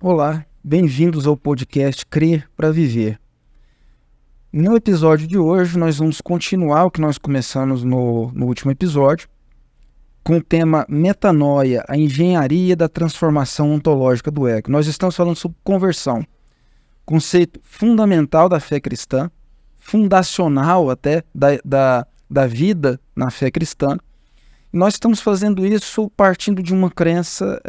Olá, bem-vindos ao podcast Crer para Viver. No episódio de hoje, nós vamos continuar o que nós começamos no último episódio, com o tema Metanoia, a engenharia da transformação ontológica do ego. Nós estamos falando sobre conversão, conceito fundamental da fé cristã, fundacional até da vida na fé cristã. Nós estamos fazendo isso partindo de uma crença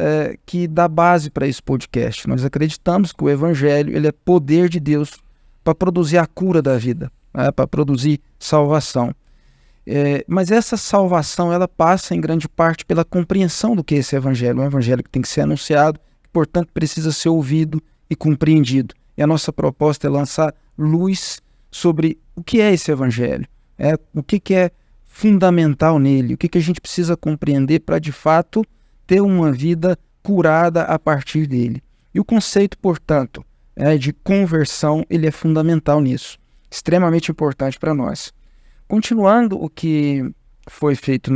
que dá base para esse podcast. Nós acreditamos que o Evangelho ele é poder de Deus para produzir a cura da vida, para produzir salvação. Mas essa salvação ela passa em grande parte pela compreensão do que é esse Evangelho. Um Evangelho que tem que ser anunciado, que, portanto, precisa ser ouvido e compreendido. E a nossa proposta é lançar luz sobre o que é esse Evangelho, o que é fundamental nele, o que a gente precisa compreender para, de fato, ter uma vida curada a partir dele. E o conceito, portanto, de conversão, ele é fundamental nisso, extremamente importante para nós. Continuando o que foi feito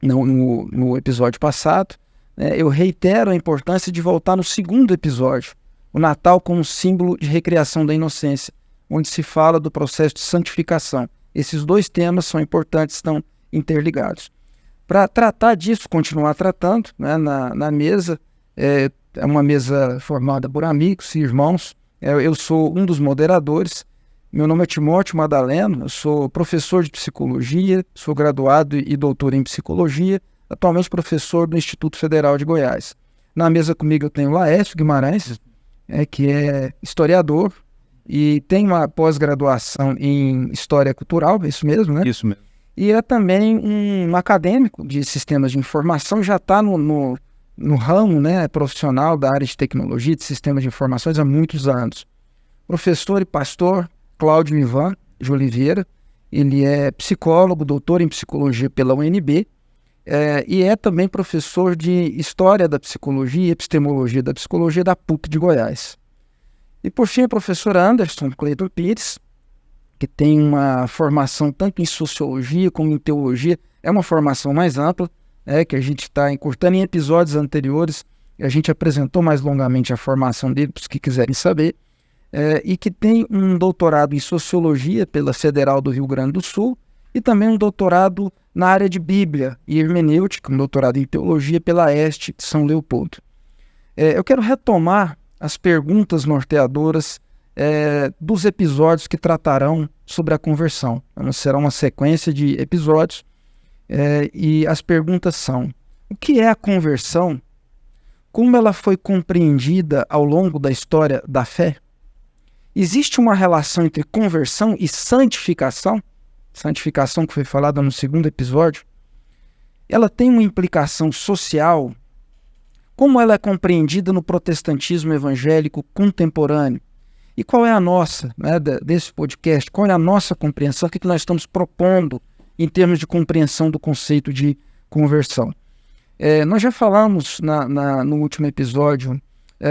no episódio passado, eu reitero a importância de voltar no segundo episódio, o Natal como símbolo de recriação da inocência, onde se fala do processo de santificação. Esses dois temas são importantes, estão interligados. Para tratar disso, continuar tratando, na mesa, é uma mesa formada por amigos e irmãos. Eu sou um dos moderadores. Meu nome é Timóteo Madaleno, eu sou professor de psicologia, sou graduado e doutor em psicologia, atualmente professor do Instituto Federal de Goiás. Na mesa comigo eu tenho Laércio Guimarães, que é historiador, e tem uma pós-graduação em História Cultural, é isso mesmo, né? Isso mesmo. E é também um acadêmico de sistemas de informação, já está no ramo profissional da área de tecnologia, de sistemas de informações há muitos anos. Professor e pastor Cláudio Ivan de Oliveira, ele é psicólogo, doutor em psicologia pela UNB, e é também professor de História da Psicologia e Epistemologia da Psicologia da PUC de Goiás. E por fim, a professora Anderson Cleiton Pires, que tem uma formação tanto em sociologia como em teologia, é uma formação mais ampla, que a gente está encurtando. Em episódios anteriores, a gente apresentou mais longamente a formação dele, para os que quiserem saber, e que tem um doutorado em sociologia pela Federal do Rio Grande do Sul e também um doutorado na área de Bíblia e hermenêutica, um doutorado em teologia pela EST de São Leopoldo. Eu quero retomar as perguntas norteadoras dos episódios que tratarão sobre a conversão. Será uma sequência de episódios e as perguntas são: o que é a conversão? Como ela foi compreendida ao longo da história da fé? Existe uma relação entre conversão e santificação? Santificação que foi falada no segundo episódio. Ela tem uma implicação social? Como ela é compreendida no protestantismo evangélico contemporâneo? E qual é a nossa, desse podcast, qual é a nossa compreensão, o que nós estamos propondo em termos de compreensão do conceito de conversão? Nós já falamos no último episódio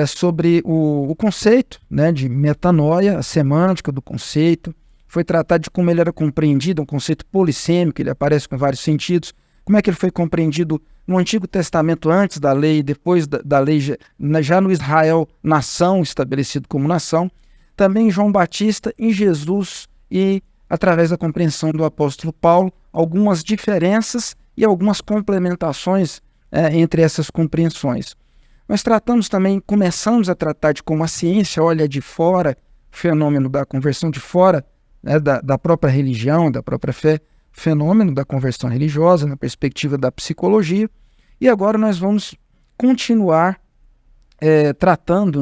sobre o conceito de metanoia, a semântica do conceito, foi tratado de como ele era compreendido, um conceito polissêmico, ele aparece com vários sentidos, como é que ele foi compreendido no Antigo Testamento antes da lei, depois da lei, já no Israel, nação, estabelecido como nação, também em João Batista, em Jesus e através da compreensão do apóstolo Paulo, algumas diferenças e algumas complementações entre essas compreensões. Nós começamos a tratar de como a ciência olha de fora, o fenômeno da conversão de fora, da própria religião, da própria fé, fenômeno da conversão religiosa, na perspectiva da psicologia, e agora nós vamos continuar tratando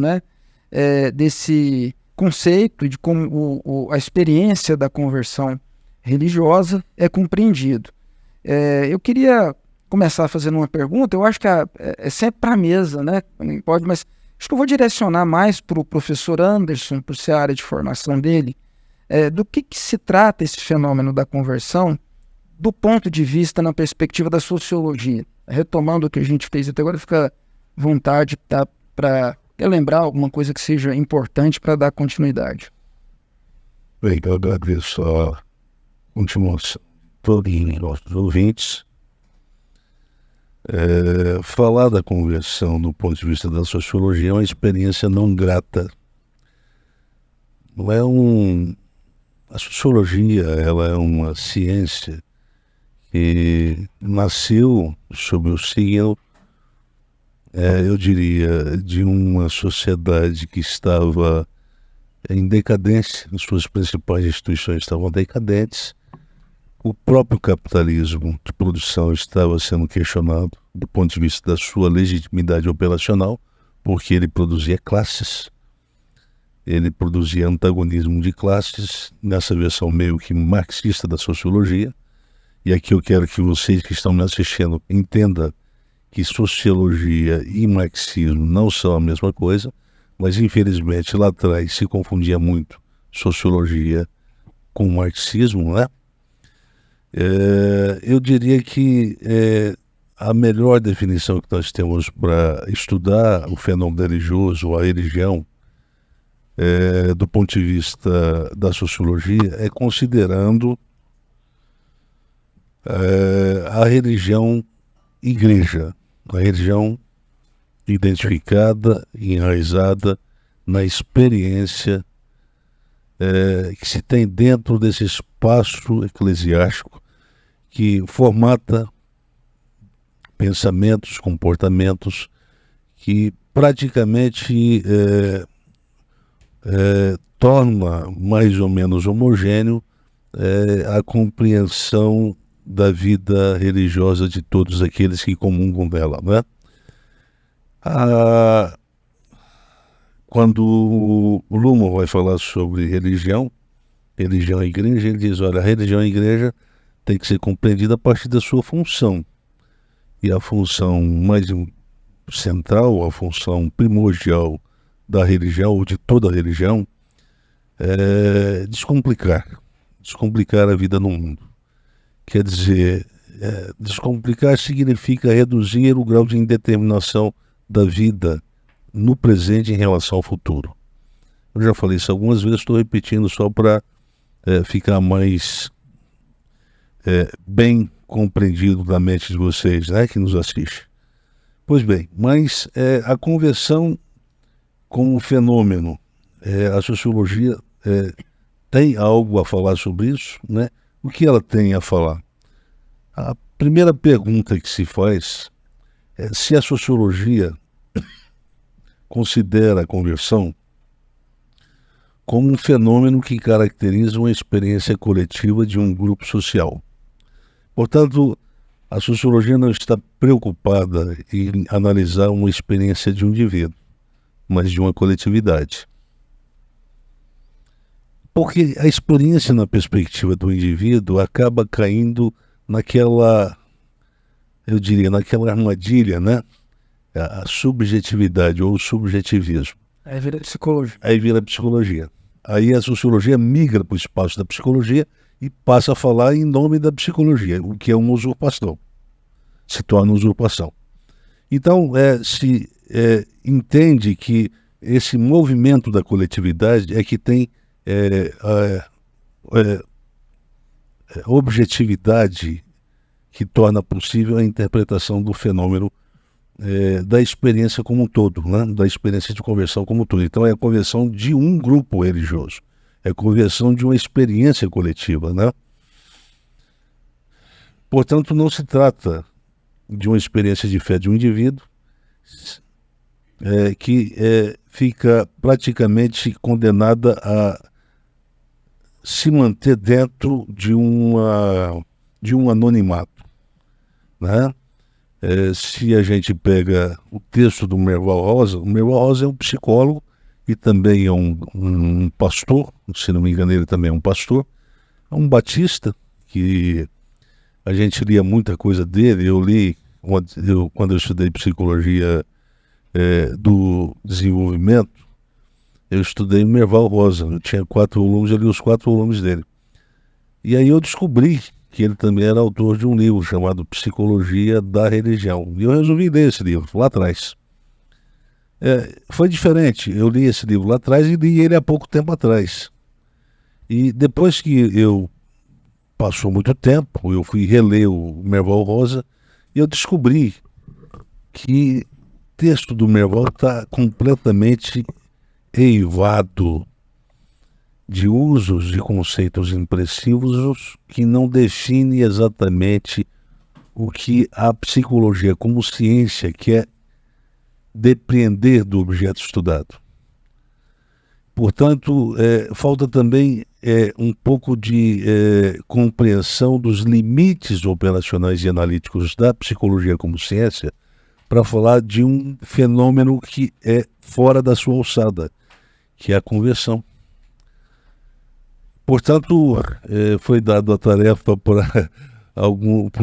desse conceito de como a experiência da conversão religiosa é compreendido. Eu queria começar fazendo uma pergunta, eu acho que é sempre para a mesa, não pode, mas acho que eu vou direcionar mais para o professor Anderson, por ser a área de formação dele, do que se trata esse fenômeno da conversão do ponto de vista na perspectiva da sociologia. Retomando o que a gente fez até agora, fica à vontade para lembrar alguma coisa que seja importante para dar continuidade. Bem, eu agradeço a continuação de todos os nossos ouvintes. Falar da conversão do ponto de vista da sociologia é uma experiência não grata. Não é A sociologia, ela é uma ciência que nasceu sob o signo, eu diria, de uma sociedade que estava em decadência, as suas principais instituições estavam decadentes, o próprio capitalismo de produção estava sendo questionado do ponto de vista da sua legitimidade operacional, porque ele produzia classes, ele produzia antagonismo de classes, nessa versão meio que marxista da sociologia. E aqui eu quero que vocês que estão me assistindo entendam que sociologia e marxismo não são a mesma coisa, mas infelizmente lá atrás se confundia muito sociologia com marxismo, né? Eu diria que a melhor definição que nós temos para estudar o fenômeno religioso, a religião, do ponto de vista da sociologia, é considerando a religião igreja, a religião identificada, enraizada na experiência que se tem dentro desse espaço eclesiástico que formata pensamentos, comportamentos que praticamente torna mais ou menos homogêneo a compreensão da vida religiosa de todos aqueles que comungam dela, né? Quando o Luhmann vai falar sobre religião e igreja, ele diz, olha, a religião e a igreja tem que ser compreendida a partir da sua função. E a função mais central, a função primordial da religião, ou de toda a religião, é descomplicar a vida no mundo. Quer dizer, descomplicar significa reduzir o grau de indeterminação da vida no presente em relação ao futuro. Eu já falei isso algumas vezes, estou repetindo só para ficar mais bem compreendido na mente de vocês, né, que nos assistem. Pois bem, mas a conversão como fenômeno, a sociologia tem algo a falar sobre isso, né? O que ela tem a falar? A primeira pergunta que se faz é se a sociologia considera a conversão como um fenômeno que caracteriza uma experiência coletiva de um grupo social. Portanto, a sociologia não está preocupada em analisar uma experiência de um indivíduo, mas de uma coletividade. Porque a experiência na perspectiva do indivíduo acaba caindo naquela, eu diria, naquela armadilha, né? A subjetividade ou o subjetivismo. Aí vira psicologia. Aí vira psicologia. Aí a sociologia migra para o espaço da psicologia e passa a falar em nome da psicologia, o que é uma usurpação. Se torna usurpação. Então, se entende que esse movimento da coletividade é que tem objetividade que torna possível a interpretação do fenômeno da experiência como um todo, né? Da experiência de conversão como um todo. Então é a conversão de um grupo religioso, é a conversão de uma experiência coletiva, né? Portanto, não se trata de uma experiência de fé de um indivíduo que fica praticamente condenada a se manter dentro de um anonimato, né? Se a gente pega o texto do Merval Rosa, o Merval Rosa é um psicólogo e também é um pastor, se não me engano ele também é um pastor, é um batista, que a gente lia muita coisa dele. Eu li, quando eu estudei psicologia do desenvolvimento, eu estudei o Merval Rosa, eu tinha 4 volumes, eu li os 4 volumes dele. E aí eu descobri que ele também era autor de um livro chamado Psicologia da Religião. E eu resolvi ler esse livro lá atrás. Foi diferente, eu li esse livro lá atrás e li ele há pouco tempo atrás. E depois que passou muito tempo, eu fui reler o Merval Rosa e eu descobri que o texto do Merval está completamente eivado de usos de conceitos imprecisos que não define exatamente o que a psicologia como ciência quer depreender do objeto estudado. Portanto, falta também um pouco de compreensão dos limites operacionais e analíticos da psicologia como ciência para falar de um fenômeno que é fora da sua alçada, que é a conversão. Portanto, foi dada a tarefa para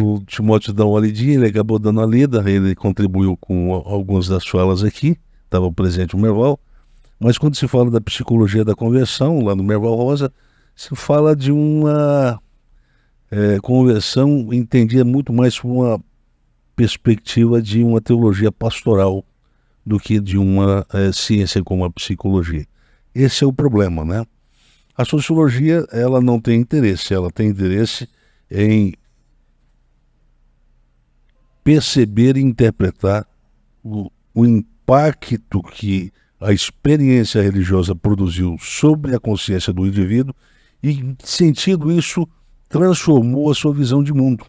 o Timóteo dar uma lidinha, ele acabou dando a lida, ele contribuiu com algumas das falas aqui, estava presente o Merval, mas quando se fala da psicologia da conversão, lá no Merval Rosa, se fala de uma conversão entendida muito mais por uma perspectiva de uma teologia pastoral do que de uma ciência como a psicologia. Esse é o problema, né? A sociologia, ela não tem interesse, ela tem interesse em perceber e interpretar o impacto que a experiência religiosa produziu sobre a consciência do indivíduo e, em que sentido, isso transformou a sua visão de mundo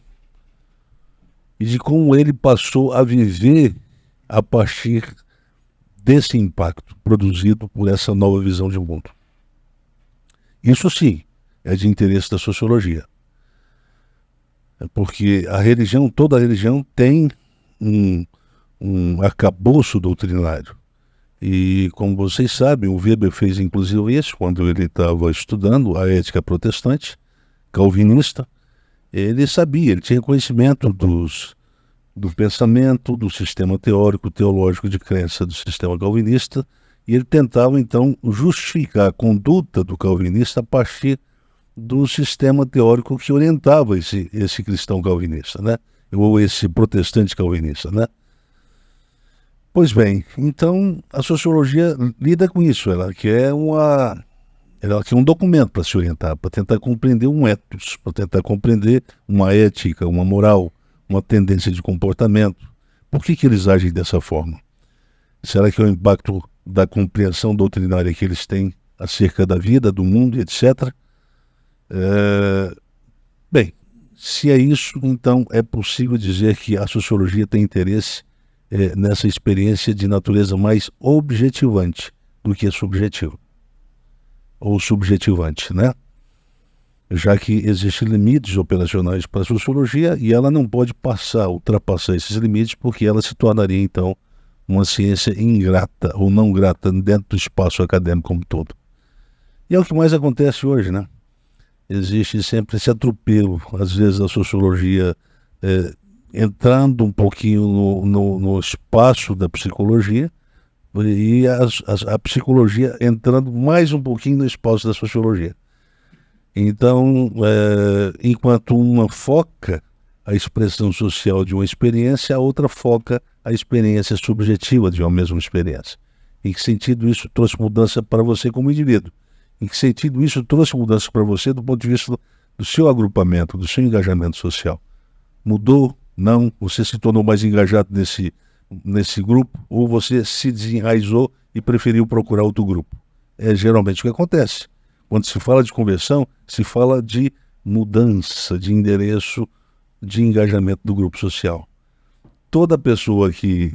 e de como ele passou a viver a partir desse impacto produzido por essa nova visão de mundo. Isso sim é de interesse da sociologia, porque a religião, toda a religião tem um arcabouço doutrinário. E, como vocês sabem, o Weber fez inclusive isso quando ele estava estudando a ética protestante, calvinista. Ele sabia, ele tinha conhecimento do pensamento, do sistema teórico, teológico de crença do sistema calvinista, e ele tentava, então, justificar a conduta do calvinista a partir do sistema teórico que orientava esse cristão calvinista, né? Ou esse protestante calvinista, né? Pois bem, então a sociologia lida com isso, ela quer um documento para se orientar, para tentar compreender um ethos, para tentar compreender uma ética, uma moral, uma tendência de comportamento. Por que eles agem dessa forma? Será que é o impacto da compreensão doutrinária que eles têm acerca da vida, do mundo, etc.? Bem, se é isso, então é possível dizer que a sociologia tem interesse nessa experiência de natureza mais objetivante do que subjetiva, ou subjetivante, né? Já que existem limites operacionais para a sociologia e ela não pode ultrapassar esses limites, porque ela se tornaria, então, uma ciência ingrata ou não grata dentro do espaço acadêmico como todo. E é o que mais acontece hoje, né? Existe sempre esse atropelo, às vezes, da sociologia entrando um pouquinho no espaço da psicologia e a psicologia entrando mais um pouquinho no espaço da sociologia. Então, enquanto uma foca a expressão social de uma experiência, a outra foca a experiência subjetiva de uma mesma experiência. Em que sentido isso trouxe mudança para você como indivíduo? Em que sentido isso trouxe mudança para você do ponto de vista do seu agrupamento, do seu engajamento social? Mudou? Não? Você se tornou mais engajado nesse grupo ou você se desenraizou e preferiu procurar outro grupo? É geralmente o que acontece. Quando se fala de conversão, se fala de mudança de endereço, de engajamento do grupo social. Toda pessoa que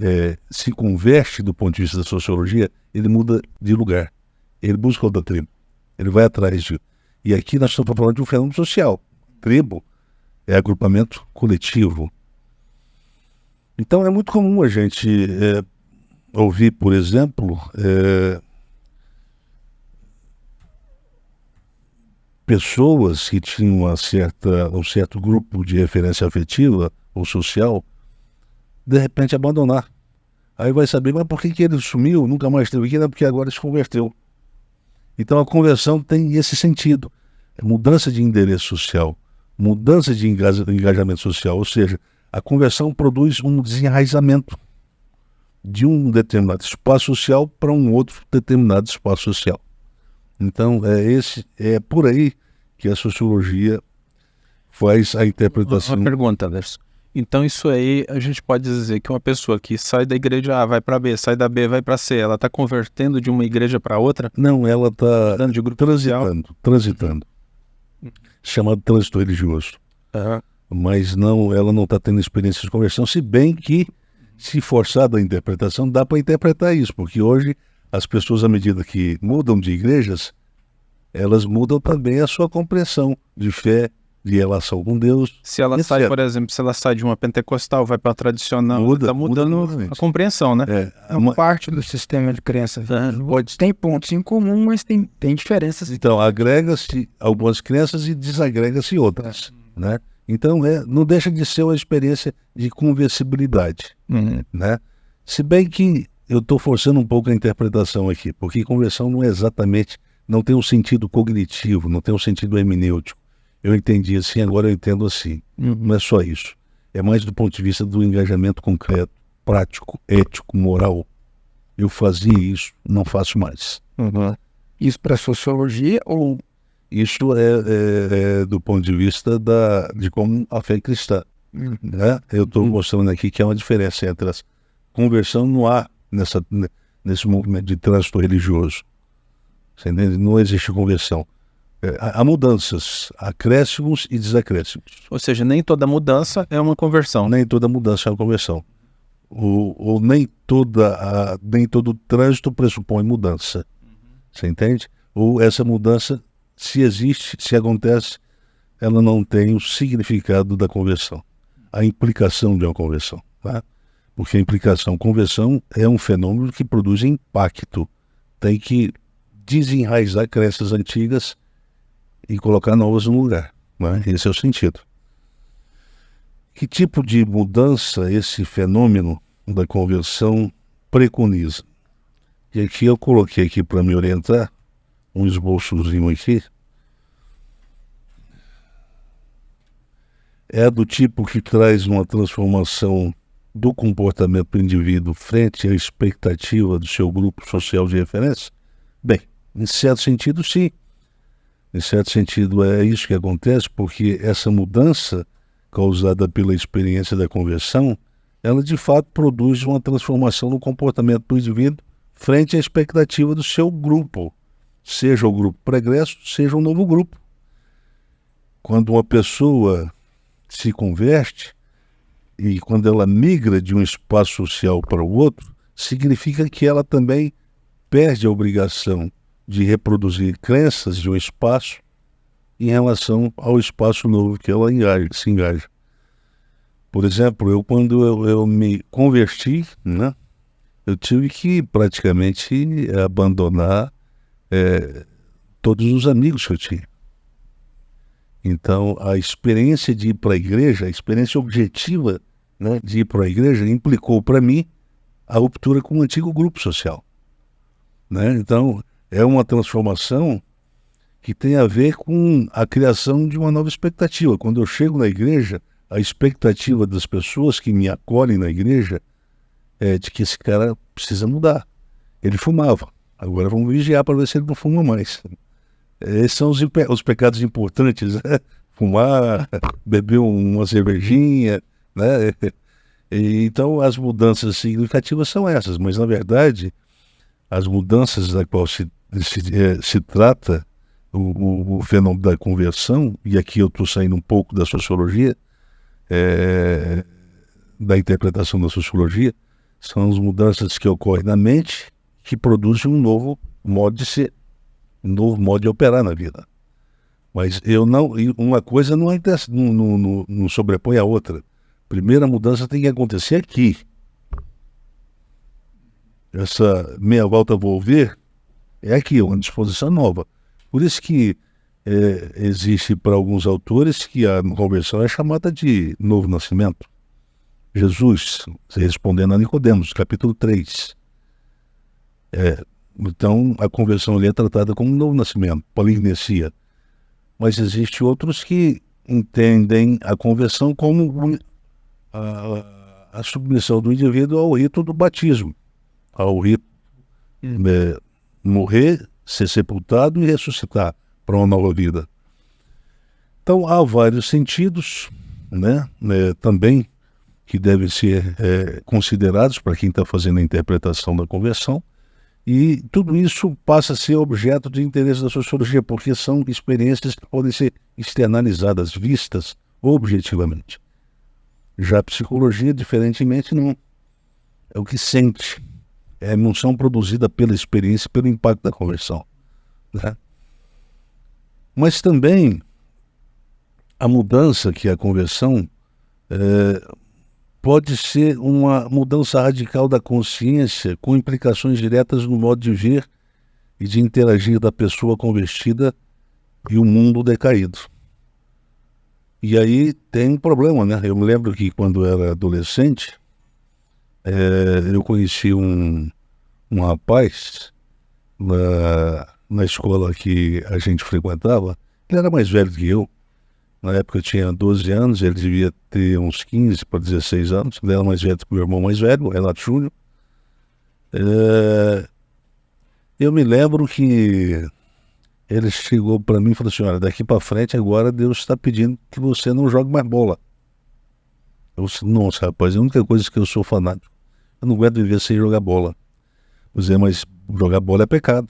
se converte do ponto de vista da sociologia, ele muda de lugar. Ele busca outra tribo. Ele vai atrás de... E aqui nós estamos falando de um fenômeno social. Tribo é agrupamento coletivo. Então é muito comum a gente ouvir, por exemplo, pessoas que tinham um certo grupo de referência afetiva ou social, de repente abandonar. Aí vai saber, mas por que ele sumiu, nunca mais esteve aqui? Não, porque agora se converteu. Então a conversão tem esse sentido. É mudança de endereço social, mudança de engajamento social, ou seja, a conversão produz um desenraizamento de um determinado espaço social para um outro determinado espaço social. Então é por aí que a sociologia faz a interpretação. Uma pergunta, Anderson. Então isso aí a gente pode dizer que uma pessoa que sai da igreja A vai para B, sai da B vai para C, ela está convertendo de uma igreja para outra? Não, ela está Dando de grupo social? transitando. Chamado trânsito religioso. Mas não, ela não está tendo experiência de conversão, se bem que, se forçar da interpretação, dá para interpretar isso, porque hoje as pessoas, à medida que mudam de igrejas, elas mudam também a sua compreensão de fé, de relação com Deus. Se ela etc. sai, por exemplo, se ela sai de uma pentecostal, vai para a tradicional, Muda, está mudando muda a compreensão, né? É uma parte do sistema de crença. Tem pontos em comum, mas tem diferenças. Então, agrega-se algumas crenças e desagrega-se outras, né? Então, não deixa de ser uma experiência de conversibilidade, né? Se bem que eu estou forçando um pouco a interpretação aqui, porque conversão não é exatamente, não tem um sentido cognitivo, não tem um sentido hermenêutico. Eu entendi assim, agora eu entendo assim. Não é só isso. É mais do ponto de vista do engajamento concreto, prático, ético, moral. Eu fazia isso, não faço mais. Isso para a sociologia ou... Isso é do ponto de vista de como a fé cristã. Né? Eu estou mostrando aqui que há uma diferença entre a conversão, não há nesse movimento de trânsito religioso. Você entende? Não existe conversão. Há mudanças, acréscimos e desacréscimos. Ou seja, nem toda mudança é uma conversão. Nem toda mudança é uma conversão. Ou nem todo trânsito pressupõe mudança. Você entende? Ou essa mudança, se existe, se acontece, ela não tem o significado da conversão. A implicação de uma conversão. Tá? Porque conversão é um fenômeno que produz impacto. Tem que desenraizar crenças antigas e colocar novas no lugar. Né? Esse é o sentido. Que tipo de mudança esse fenômeno da conversão preconiza? E aqui eu coloquei aqui para me orientar um esboçozinho aqui. É do tipo que traz uma transformação do comportamento do indivíduo frente à expectativa do seu grupo social de referência? Bem, em certo sentido, sim. Em certo sentido, é isso que acontece, porque essa mudança causada pela experiência da conversão, ela de fato produz uma transformação no comportamento do indivíduo frente à expectativa do seu grupo, seja o grupo pregresso, seja um novo grupo. Quando uma pessoa se converte e quando ela migra de um espaço social para o outro, significa que ela também perde a obrigação de reproduzir crenças de um espaço em relação ao espaço novo que ela se engaja. Por exemplo, quando eu me converti, né, eu tive que praticamente abandonar todos os amigos que eu tinha. Então, a experiência de ir para a igreja, a experiência objetiva, né, de ir para a igreja, implicou para mim a ruptura com o antigo grupo social. Né? Então, é uma transformação que tem a ver com a criação de uma nova expectativa. Quando eu chego na igreja, a expectativa das pessoas que me acolhem na igreja é de que esse cara precisa mudar. Ele fumava, agora vamos vigiar para ver se ele não fuma mais. Esses são os pecados importantes, né? Fumar, beber uma cervejinha, né? Então as mudanças significativas são essas, mas na verdade as mudanças da qual se trata o fenômeno da conversão, e aqui eu estou saindo um pouco da sociologia, da interpretação da sociologia, são as mudanças que ocorrem na mente que produzem um novo modo de ser, um novo modo de operar na vida. Mas uma coisa não sobrepõe a outra. Primeira mudança tem que acontecer aqui. Essa meia volta vou ver é aqui, uma disposição nova. Por isso que existe para alguns autores que a conversão é chamada de novo nascimento. Jesus, respondendo a Nicodemos, capítulo 3. Então, a conversão ali é tratada como um novo nascimento, palignesia. Mas existem outros que entendem a conversão como a submissão do indivíduo ao rito do batismo, ao rito morrer, ser sepultado e ressuscitar para uma nova vida. Então, há vários sentidos, né? Também que devem ser considerados para quem está fazendo a interpretação da conversão, e tudo isso passa a ser objeto de interesse da sociologia, porque são experiências que podem ser externalizadas, vistas objetivamente. Já a psicologia, diferentemente, não. É o que sente. É a emoção produzida pela experiência, pelo impacto da conversão, né? Mas também a mudança que é a conversão pode ser uma mudança radical da consciência com implicações diretas no modo de ver e de interagir da pessoa convertida e o mundo decaído. E aí tem um problema, né? Eu me lembro que quando eu era adolescente, eu conheci um rapaz na escola que a gente frequentava. Ele era mais velho que eu. Na época eu tinha 12 anos, ele devia ter uns 15 para 16 anos. Ele era mais velho que o meu irmão mais velho, o Renato Júnior. Eu me lembro que ele chegou para mim e falou assim: olha, daqui para frente agora Deus está pedindo que você não jogue mais bola. Eu disse: nossa, rapaz, a única coisa que eu sou fanático. Eu não aguento viver sem jogar bola. Mas jogar bola é pecado.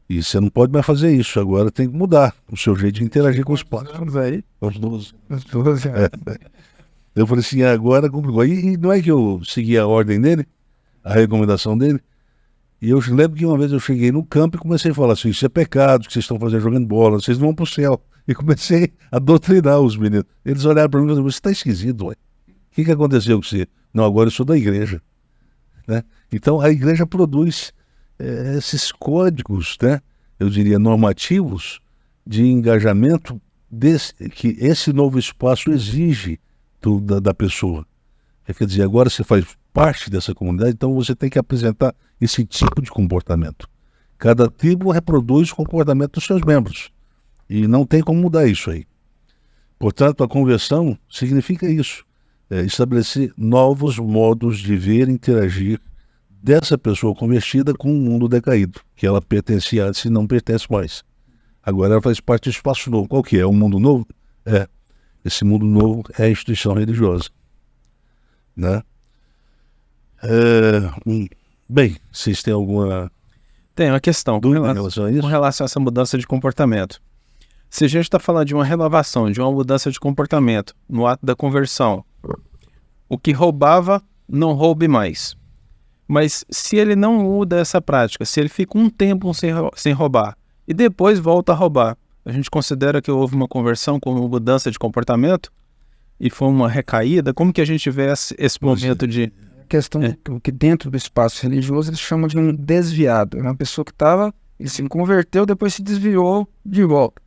E você não pode mais fazer isso. Agora tem que mudar o seu jeito de interagir com os pais. Aí? Aos 12. Os 12 anos. Eu falei assim: agora complicou. E não é que eu segui a ordem dele, a recomendação dele. E eu lembro que uma vez eu cheguei no campo e comecei a falar assim: isso é pecado que vocês estão fazendo jogando bola, vocês não vão pro céu. E comecei a doutrinar os meninos. Eles olharam para mim e falaram: você está esquisito, ué. O que aconteceu com você? Não, agora eu sou da igreja, né? Então a igreja produz esses códigos, né? Eu diria normativos, de engajamento que esse novo espaço exige da pessoa. Quer dizer, agora você faz parte dessa comunidade, então você tem que apresentar esse tipo de comportamento. Cada tribo reproduz o comportamento dos seus membros e não tem como mudar isso aí. Portanto, a conversão significa isso, estabelecer novos modos de ver e interagir dessa pessoa convertida com o mundo decaído, que ela pertencia antes e não pertence mais. Agora ela faz parte do espaço novo. Qual que é? O mundo novo? Esse mundo novo é a instituição religiosa, né? Bem, vocês têm alguma... Tem uma questão com relação a isso? Com relação a essa mudança de comportamento. Se a gente está falando de uma renovação, de uma mudança de comportamento no ato da conversão, o que roubava, não roube mais. Mas se ele não muda essa prática, se ele fica um tempo sem roubar e depois volta a roubar, a gente considera que houve uma conversão como mudança de comportamento e foi uma recaída? Como que a gente vê esse momento de... A questão que dentro do espaço religioso eles chamam de um desviado. É uma pessoa que ele se converteu, depois se desviou de volta.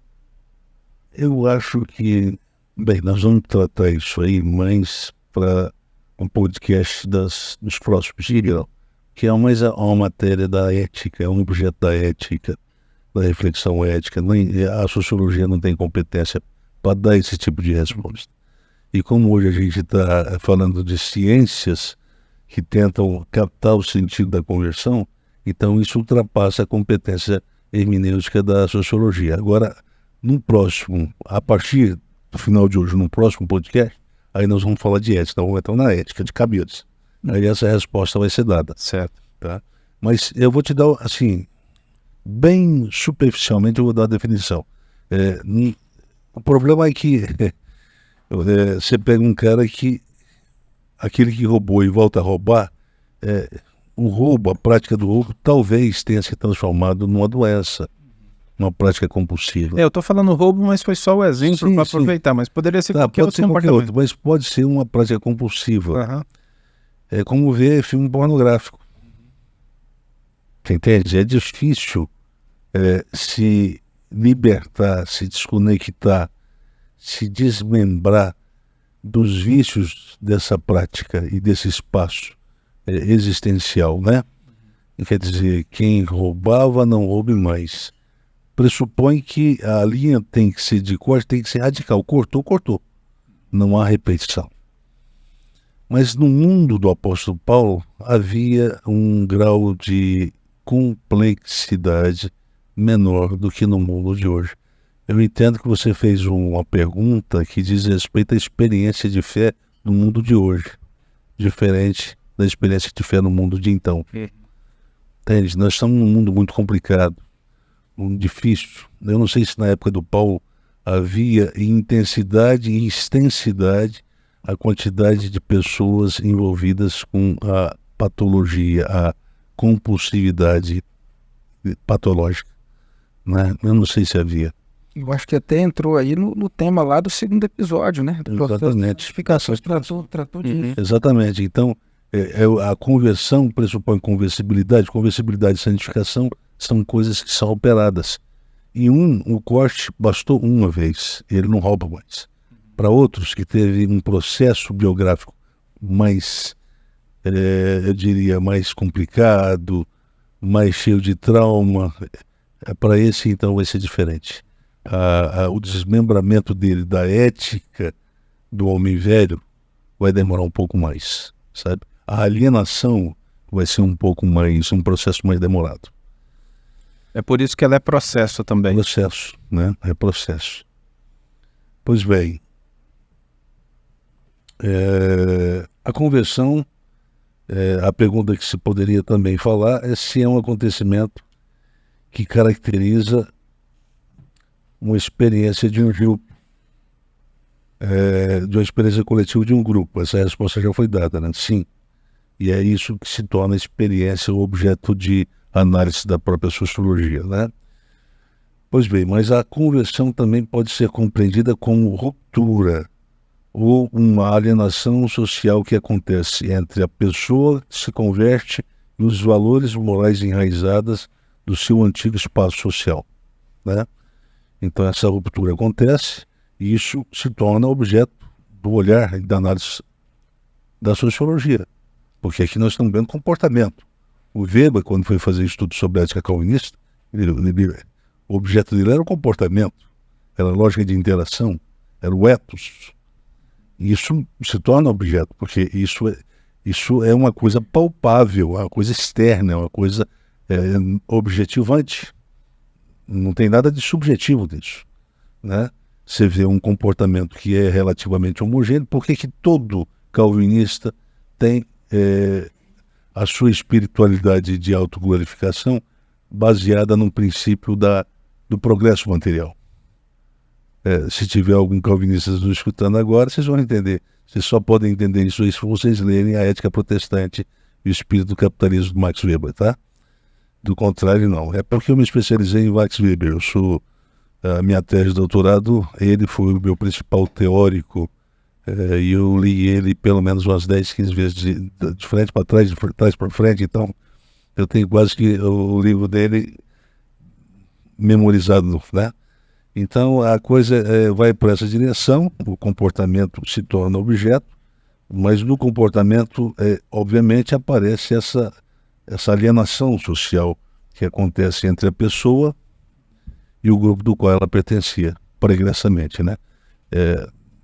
Eu acho que... Bem, nós vamos tratar isso aí mais para um podcast dos próximos dias, que é mais uma matéria da ética, é um objeto da ética, da reflexão ética. A sociologia não tem competência para dar esse tipo de resposta. E como hoje a gente está falando de ciências que tentam captar o sentido da conversão, então isso ultrapassa a competência hermenêutica da sociologia. Agora, a partir do final de hoje, no próximo podcast, aí nós vamos falar de ética, vamos entrar na ética de cabelos. Aí essa resposta vai ser dada. Certo. Tá? Mas eu vou te dar, assim, bem superficialmente, eu vou dar a definição. O problema é que você pega um cara que, aquele que roubou e volta a roubar, o roubo, a prática do roubo, talvez tenha se transformado numa doença, uma prática compulsiva. Eu estou falando roubo, mas foi só o exemplo para aproveitar, mas poderia ser qualquer outro comportamento. Mas pode ser uma prática compulsiva. Uhum. É como ver filme pornográfico. Você entende? É difícil se libertar, se desconectar, se desmembrar dos vícios dessa prática e desse espaço existencial, né? Quer dizer, quem roubava não roube mais. Pressupõe que a linha tem que ser de corte, tem que ser radical. Cortou. Não há repetição. Mas no mundo do apóstolo Paulo havia um grau de complexidade menor do que no mundo de hoje. Eu entendo que você fez uma pergunta que diz respeito à experiência de fé no mundo de hoje, diferente da experiência que tiver no mundo de então. Entende? Nós estamos num mundo muito complicado, muito difícil. Eu não sei se na época do Paulo havia em intensidade e extensidade a quantidade de pessoas envolvidas com a patologia, a compulsividade patológica, né? Eu não sei se havia. Eu acho que até entrou aí no tema lá do segundo episódio, né? Do processo de santificação, tratou disso. Exatamente. Então, a conversão pressupõe conversibilidade. Conversibilidade e santificação são coisas que são operadas. E o corte bastou uma vez, ele não rouba mais. Para outros que teve um processo biográfico mais, eu diria, mais complicado, mais cheio de trauma, para esse então vai ser diferente. O desmembramento dele da ética do homem velho vai demorar um pouco mais, sabe? A alienação vai ser um processo mais demorado. É por isso que ela é processo também. Processo, né? É processo. Pois bem, a conversão, a pergunta que se poderia também falar é se é um acontecimento que caracteriza uma experiência de um grupo, de uma experiência coletiva de um grupo. Essa resposta já foi dada, né? Sim. E é isso que se torna a experiência o objeto de análise da própria sociologia, né? Pois bem, mas a conversão também pode ser compreendida como ruptura ou uma alienação social que acontece entre a pessoa que se converte e os valores morais enraizados do seu antigo espaço social, né? Então essa ruptura acontece e isso se torna objeto do olhar e da análise da sociologia, porque aqui nós estamos vendo comportamento. O Weber, quando foi fazer estudo sobre a ética calvinista, o objeto dele era o comportamento, era a lógica de interação, era o ethos. Isso se torna objeto, porque isso é uma coisa palpável, uma coisa externa, é uma coisa objetivante. Não tem nada de subjetivo nisso, né? Você vê um comportamento que é relativamente homogêneo, por que todo calvinista tem a sua espiritualidade de autoglorificação baseada no princípio do progresso material? Se tiver algum calvinista nos escutando agora, vocês vão entender. Vocês só podem entender isso se vocês lerem a Ética Protestante e o Espírito do Capitalismo do Max Weber, tá? Do contrário, não. É porque eu me especializei em Max Weber. A minha tese de doutorado, ele foi o meu principal teórico, e eu li ele pelo menos umas 10, 15 vezes de frente para trás, de trás para frente. Então, eu tenho quase que o livro dele memorizado, né? Então, a coisa vai por essa direção, o comportamento se torna objeto, mas no comportamento, obviamente, aparece essa alienação social que acontece entre a pessoa e o grupo do qual ela pertencia, pregressamente, né?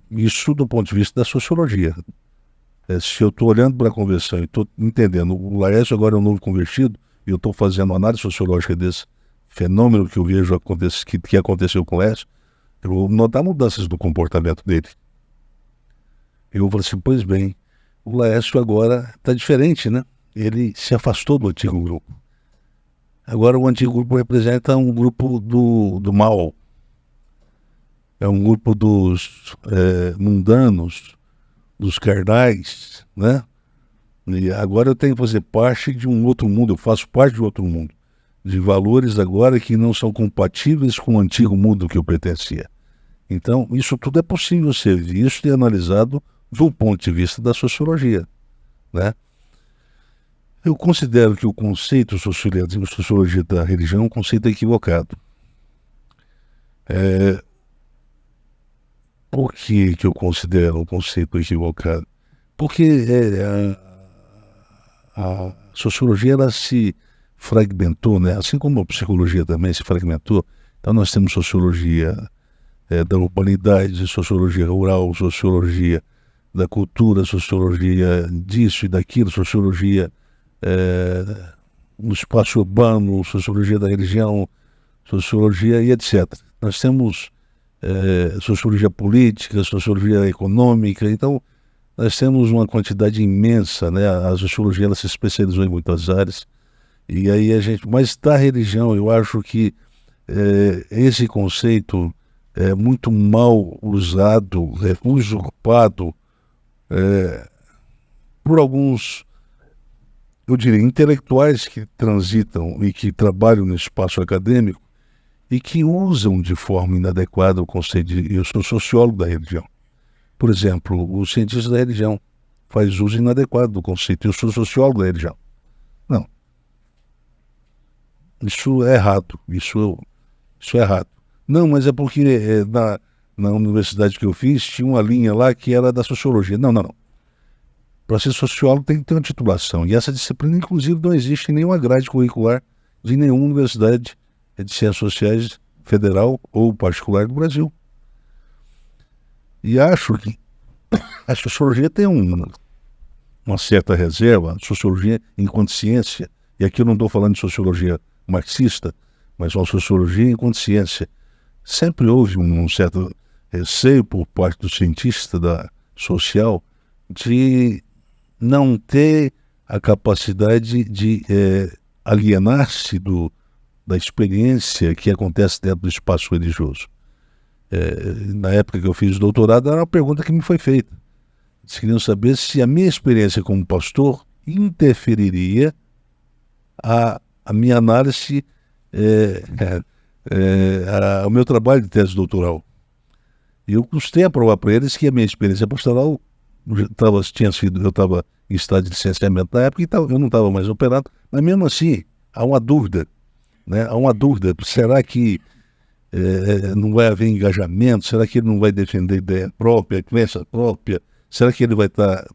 Isso do ponto de vista da sociologia. Se eu estou olhando para a conversão e estou entendendo, o Laércio agora é um novo convertido, e eu estou fazendo uma análise sociológica desse fenômeno que eu vejo que aconteceu com o Laércio, eu vou notar mudanças no comportamento dele. Eu vou assim, pois bem, o Laércio agora está diferente, né? Ele se afastou do antigo grupo. Agora o antigo grupo representa um grupo do mal. É um grupo dos mundanos, dos carnais, né? E agora eu tenho que fazer parte de um outro mundo, eu faço parte de outro mundo, de valores agora que não são compatíveis com o antigo mundo que eu pertencia. Então, isso tudo é possível ser visto e analisado do ponto de vista da sociologia, né? Eu considero que o conceito sociologia da religião é um conceito equivocado. Por que eu considero um conceito equivocado? Porque a sociologia ela se fragmentou, né? Assim como a psicologia também se fragmentou. Então nós temos sociologia da urbanidade, sociologia rural, sociologia da cultura, sociologia disso e daquilo, sociologia no espaço urbano, sociologia da religião, sociologia e etc. Nós temos sociologia política, sociologia econômica. Então nós temos uma quantidade imensa, né? A sociologia ela se especializou em muitas áreas, e aí mas da religião, eu acho que esse conceito é muito mal usado, usurpado por alguns, eu diria, intelectuais que transitam e que trabalham no espaço acadêmico e que usam de forma inadequada o conceito eu sou sociólogo da religião. Por exemplo, o cientista da religião faz uso inadequado do conceito eu sou sociólogo da religião. Não. Isso é errado. Isso é errado. Não, mas é porque na universidade que eu fiz tinha uma linha lá que era da sociologia. Não. Para ser sociólogo tem que ter uma titulação. E essa disciplina, inclusive, não existe em nenhuma grade curricular de nenhuma universidade de ciências sociais federal ou particular do Brasil. E acho que a sociologia tem uma certa reserva, a sociologia enquanto ciência, e aqui eu não estou falando de sociologia marxista, mas uma sociologia enquanto ciência. Sempre houve um certo receio por parte do cientista social de não ter a capacidade de alienar-se da experiência que acontece dentro do espaço religioso. Na época que eu fiz o doutorado, era uma pergunta que me foi feita. Eles queriam saber se a minha experiência como pastor interferiria a minha análise, ao meu trabalho de tese doutoral. E eu custei a provar para eles que a minha experiência pastoral eu estava em estado de licenciamento na época, então eu não estava mais operado, mas mesmo assim há uma dúvida, né? Há uma dúvida, será que não vai haver engajamento? Será que ele não vai defender ideia própria, crença própria? Será que ele vai estar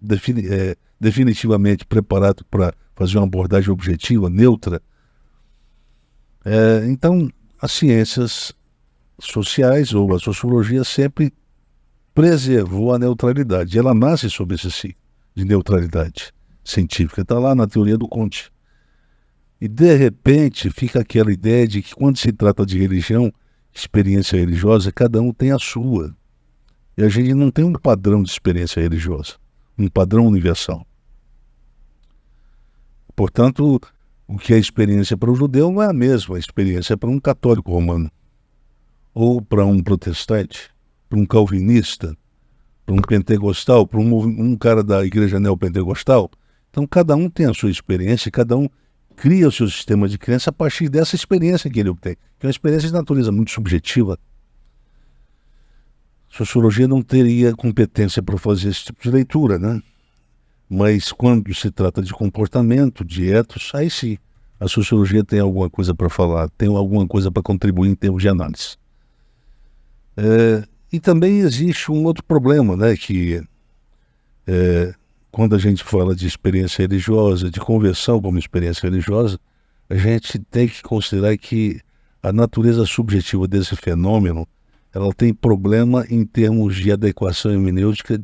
definitivamente preparado para fazer uma abordagem objetiva, neutra? Então, as ciências sociais ou a sociologia sempre preservou a neutralidade. Ela nasce sob esse signo de neutralidade científica. Está lá na teoria do Comte. E, de repente, fica aquela ideia de que quando se trata de religião, experiência religiosa, cada um tem a sua. E a gente não tem um padrão de experiência religiosa, um padrão universal. Portanto, o que é experiência para o judeu não é a mesma experiência para um católico romano, ou para um protestante, para um calvinista, para um pentecostal, para um cara da igreja neopentecostal. Então, cada um tem a sua experiência, cada um cria o seu sistema de crença a partir dessa experiência que ele obtém, que é uma experiência de natureza muito subjetiva. A sociologia não teria competência para fazer esse tipo de leitura, né? Mas quando se trata de comportamento, de ethos, aí sim, a sociologia tem alguma coisa para falar, tem alguma coisa para contribuir em termos de análise. E também existe um outro problema, né? Que quando a gente fala de experiência religiosa, de conversão como experiência religiosa, a gente tem que considerar que a natureza subjetiva desse fenômeno, ela tem problema em termos de adequação hermenêutica,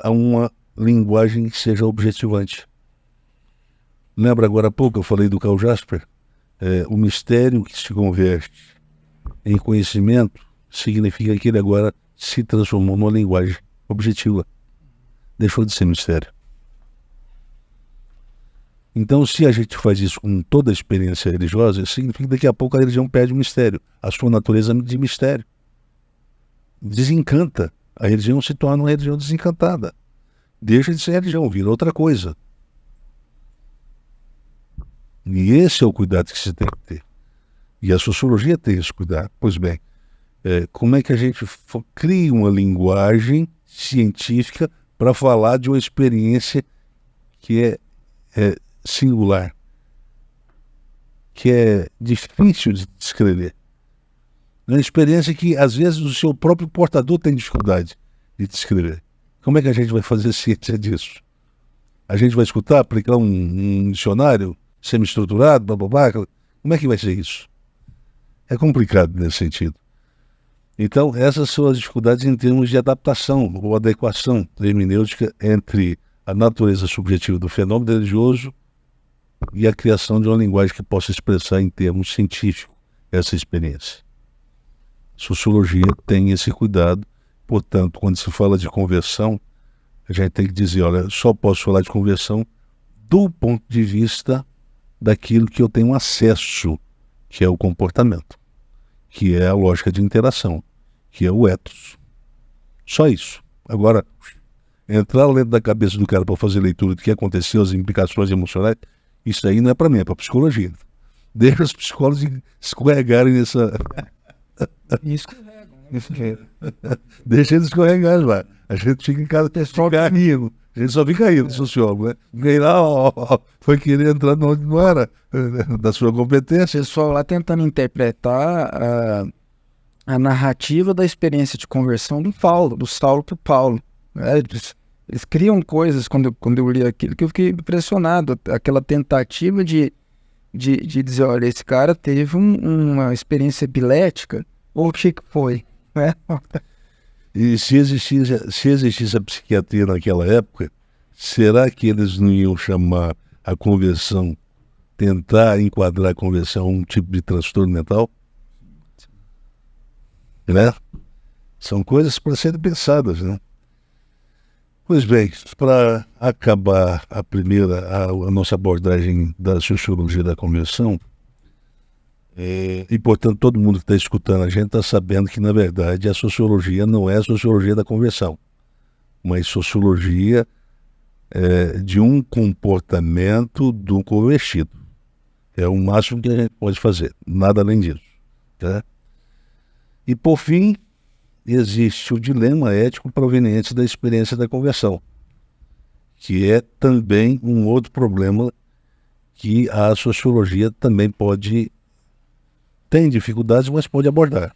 a uma linguagem que seja objetivante. Lembra agora há pouco eu falei do Karl Jasper? O mistério que se converte em conhecimento significa que ele agora se transformou numa linguagem objetiva. Deixou de ser mistério. Então, se a gente faz isso com toda a experiência religiosa, significa que daqui a pouco a religião perde o mistério, a sua natureza de mistério. Desencanta. A religião se torna uma religião desencantada. Deixa de ser religião, vira outra coisa. E esse é o cuidado que se tem que ter. E a sociologia tem esse cuidado. Pois bem, como é que a gente cria uma linguagem científica para falar de uma experiência que é singular, que é difícil de descrever. É uma experiência que, às vezes, o seu próprio portador tem dificuldade de descrever. Como é que a gente vai fazer ciência disso? A gente vai escutar, aplicar um dicionário semi-estruturado, blá. Como é que vai ser isso? É complicado nesse sentido. Então, essas são as dificuldades em termos de adaptação ou adequação hermenêutica entre a natureza subjetiva do fenômeno religioso e a criação de uma linguagem que possa expressar em termos científicos essa experiência. Sociologia tem esse cuidado, portanto, quando se fala de conversão, a gente tem que dizer, olha, só posso falar de conversão do ponto de vista daquilo que eu tenho acesso, que é o comportamento, que é a lógica de interação, que é o ethos. Só isso. Agora, entrar dentro da cabeça do cara para fazer leitura do que aconteceu, as implicações emocionais, isso aí não é para mim, é para psicologia. Deixa os psicólogos escorregarem nessa... Deixa eles escorregarem lá. A gente fica em casa fica rindo. A gente só fica rindo, sociólogo, né? Ninguém lá, foi querer entrar onde não era da sua competência. O pessoal lá tentando interpretar a narrativa da experiência de conversão do Saulo para o Paulo. Né? Eles criam coisas, quando eu li aquilo, que eu fiquei impressionado. Aquela tentativa de dizer, olha, esse cara teve uma experiência epilética, ou o que foi? Né? E se existisse a psiquiatria naquela época, será que eles não iam chamar a conversão, tentar enquadrar a conversão a um tipo de transtorno mental? Né? São coisas para serem pensadas, né? Pois bem, para acabar a nossa abordagem da sociologia da conversão, e portanto todo mundo que está escutando a gente está sabendo que na verdade a sociologia não é a sociologia da conversão, mas sociologia de um comportamento do convertido. É o máximo que a gente pode fazer, nada além disso. Tá? E por fim, existe o dilema ético proveniente da experiência da conversão, que é também um outro problema que a sociologia também tem dificuldades, mas pode abordar.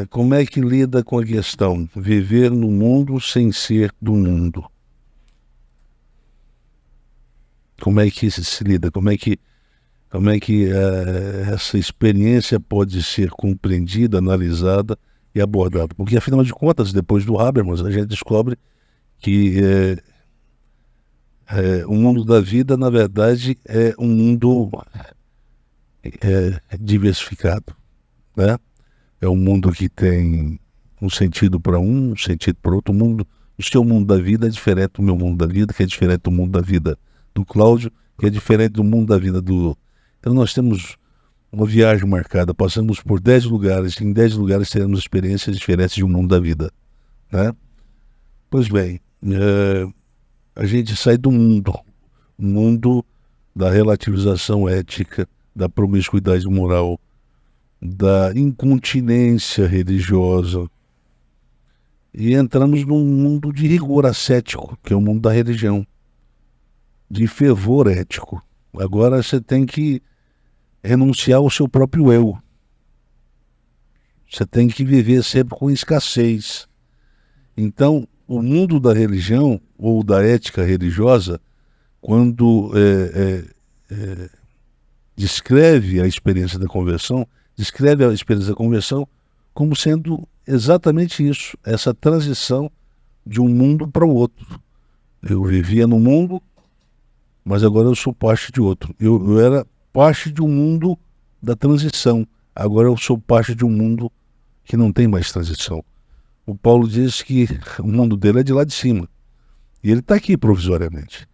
Como é que lida com a questão viver no mundo sem ser do mundo? Como é que se lida? Como é que essa experiência pode ser compreendida, analisada e abordada? Porque, afinal de contas, depois do Habermas, a gente descobre que o mundo da vida, na verdade, é um mundo diversificado, né? É um mundo que tem um sentido para um sentido para outro. O seu mundo da vida é diferente do meu mundo da vida, que é diferente do mundo da vida do Cláudio, que é diferente do mundo da vida do... Então nós temos uma viagem marcada, passamos por 10 lugares, em 10 lugares teremos experiências diferentes de um mundo da vida, né? Pois bem, a gente sai do mundo da relativização ética, da promiscuidade moral, da incontinência religiosa, e entramos num mundo de rigor ascético, que é o mundo da religião, de fervor ético. Agora você tem que renunciar ao seu próprio eu. Você tem que viver sempre com escassez. Então, o mundo da religião, ou da ética religiosa, quando descreve a experiência da conversão como sendo exatamente isso, essa transição de um mundo para o outro. Eu vivia no mundo, mas agora eu sou parte de outro. Eu era parte de um mundo da transição, agora eu sou parte de um mundo que não tem mais transição. O Paulo diz que o mundo dele é de lá de cima, e ele está aqui provisoriamente.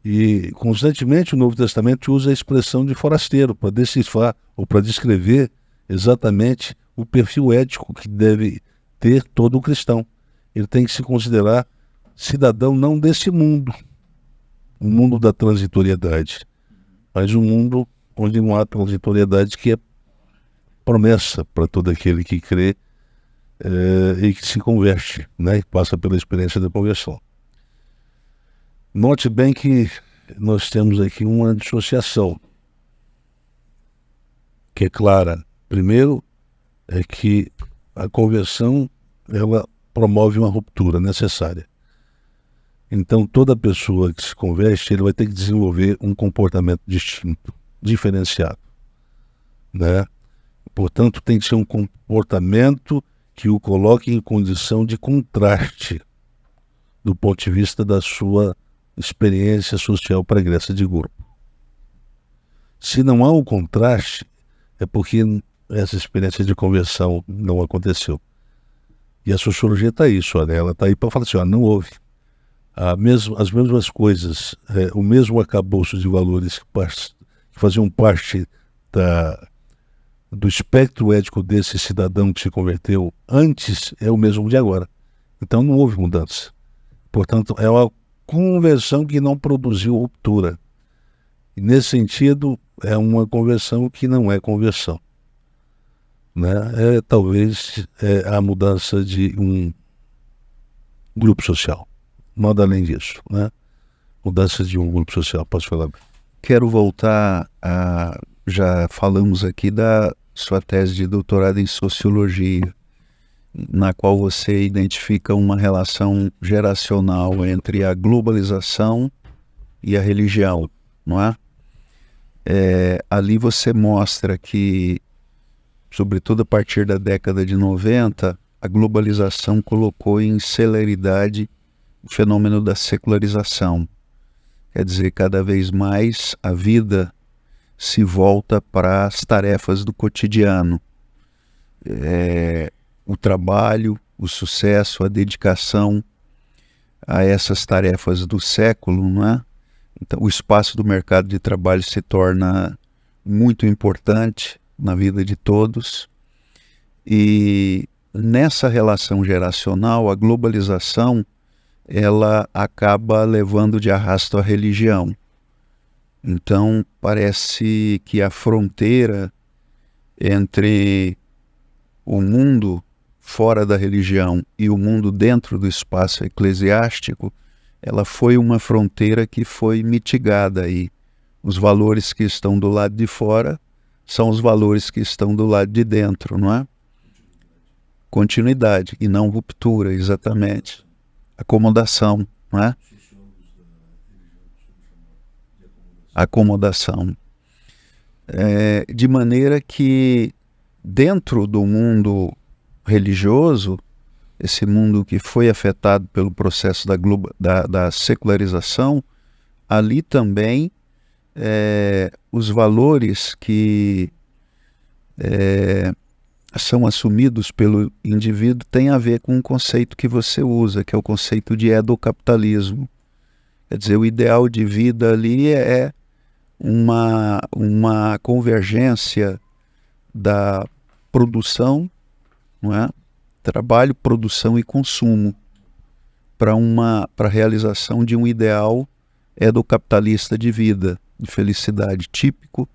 E constantemente o Novo Testamento usa a expressão de forasteiro para decifrar ou para descrever exatamente o perfil ético que deve ter todo o cristão. Ele tem que se considerar cidadão não desse mundo, o mundo da transitoriedade, mas um mundo onde não há transitoriedade, que é promessa para todo aquele que crê e que se converte, né, e passa pela experiência da conversão. Note bem que nós temos aqui uma dissociação que é clara. Primeiro é que a conversão, ela promove uma ruptura necessária. Então toda pessoa que se converte, ele vai ter que desenvolver um comportamento distinto, diferenciado, né? Portanto, tem que ser um comportamento que o coloque em condição de contraste do ponto de vista da sua experiência social pregressa de grupo. Se não há um contraste, é porque essa experiência de conversão não aconteceu. E a sociologia está isso, olha, ela está aí para falar assim, ó, não houve. As mesmas coisas, o mesmo arcabouço de valores que faziam parte do espectro ético desse cidadão que se converteu antes é o mesmo de agora. Então não houve mudança. Portanto, é uma conversão que não produziu ruptura. E nesse sentido, é uma conversão que não é conversão. Né? Talvez a mudança de um grupo social. Nada além disso. Né? Mudança de um grupo social. Posso falar? Quero voltar a... Já falamos aqui da sua tese de doutorado em sociologia, na qual você identifica uma relação geracional entre a globalização e a religião, não é? Ali você mostra que, sobretudo a partir da década de 90, a globalização colocou em celeridade o fenômeno da secularização. Quer dizer, cada vez mais a vida se volta para as tarefas do cotidiano. O trabalho, o sucesso, a dedicação a essas tarefas do século, não é? Então, o espaço do mercado de trabalho se torna muito importante na vida de todos. E nessa relação geracional, a globalização ela acaba levando de arrasto a religião. Então, parece que a fronteira entre o mundo fora da religião e o mundo dentro do espaço eclesiástico, ela foi uma fronteira que foi mitigada aí. Os valores que estão do lado de fora são os valores que estão do lado de dentro, não é? Continuidade e não ruptura, exatamente. Acomodação, não é? Acomodação. De maneira que dentro do mundo religioso, esse mundo que foi afetado pelo processo da secularização, ali também os valores que são assumidos pelo indivíduo têm a ver com um conceito que você usa, que é o conceito de edocapitalismo. Quer dizer, o ideal de vida ali é uma convergência da produção, não é? Trabalho, produção e consumo para a realização de um ideal educapitalista de vida, de felicidade típico,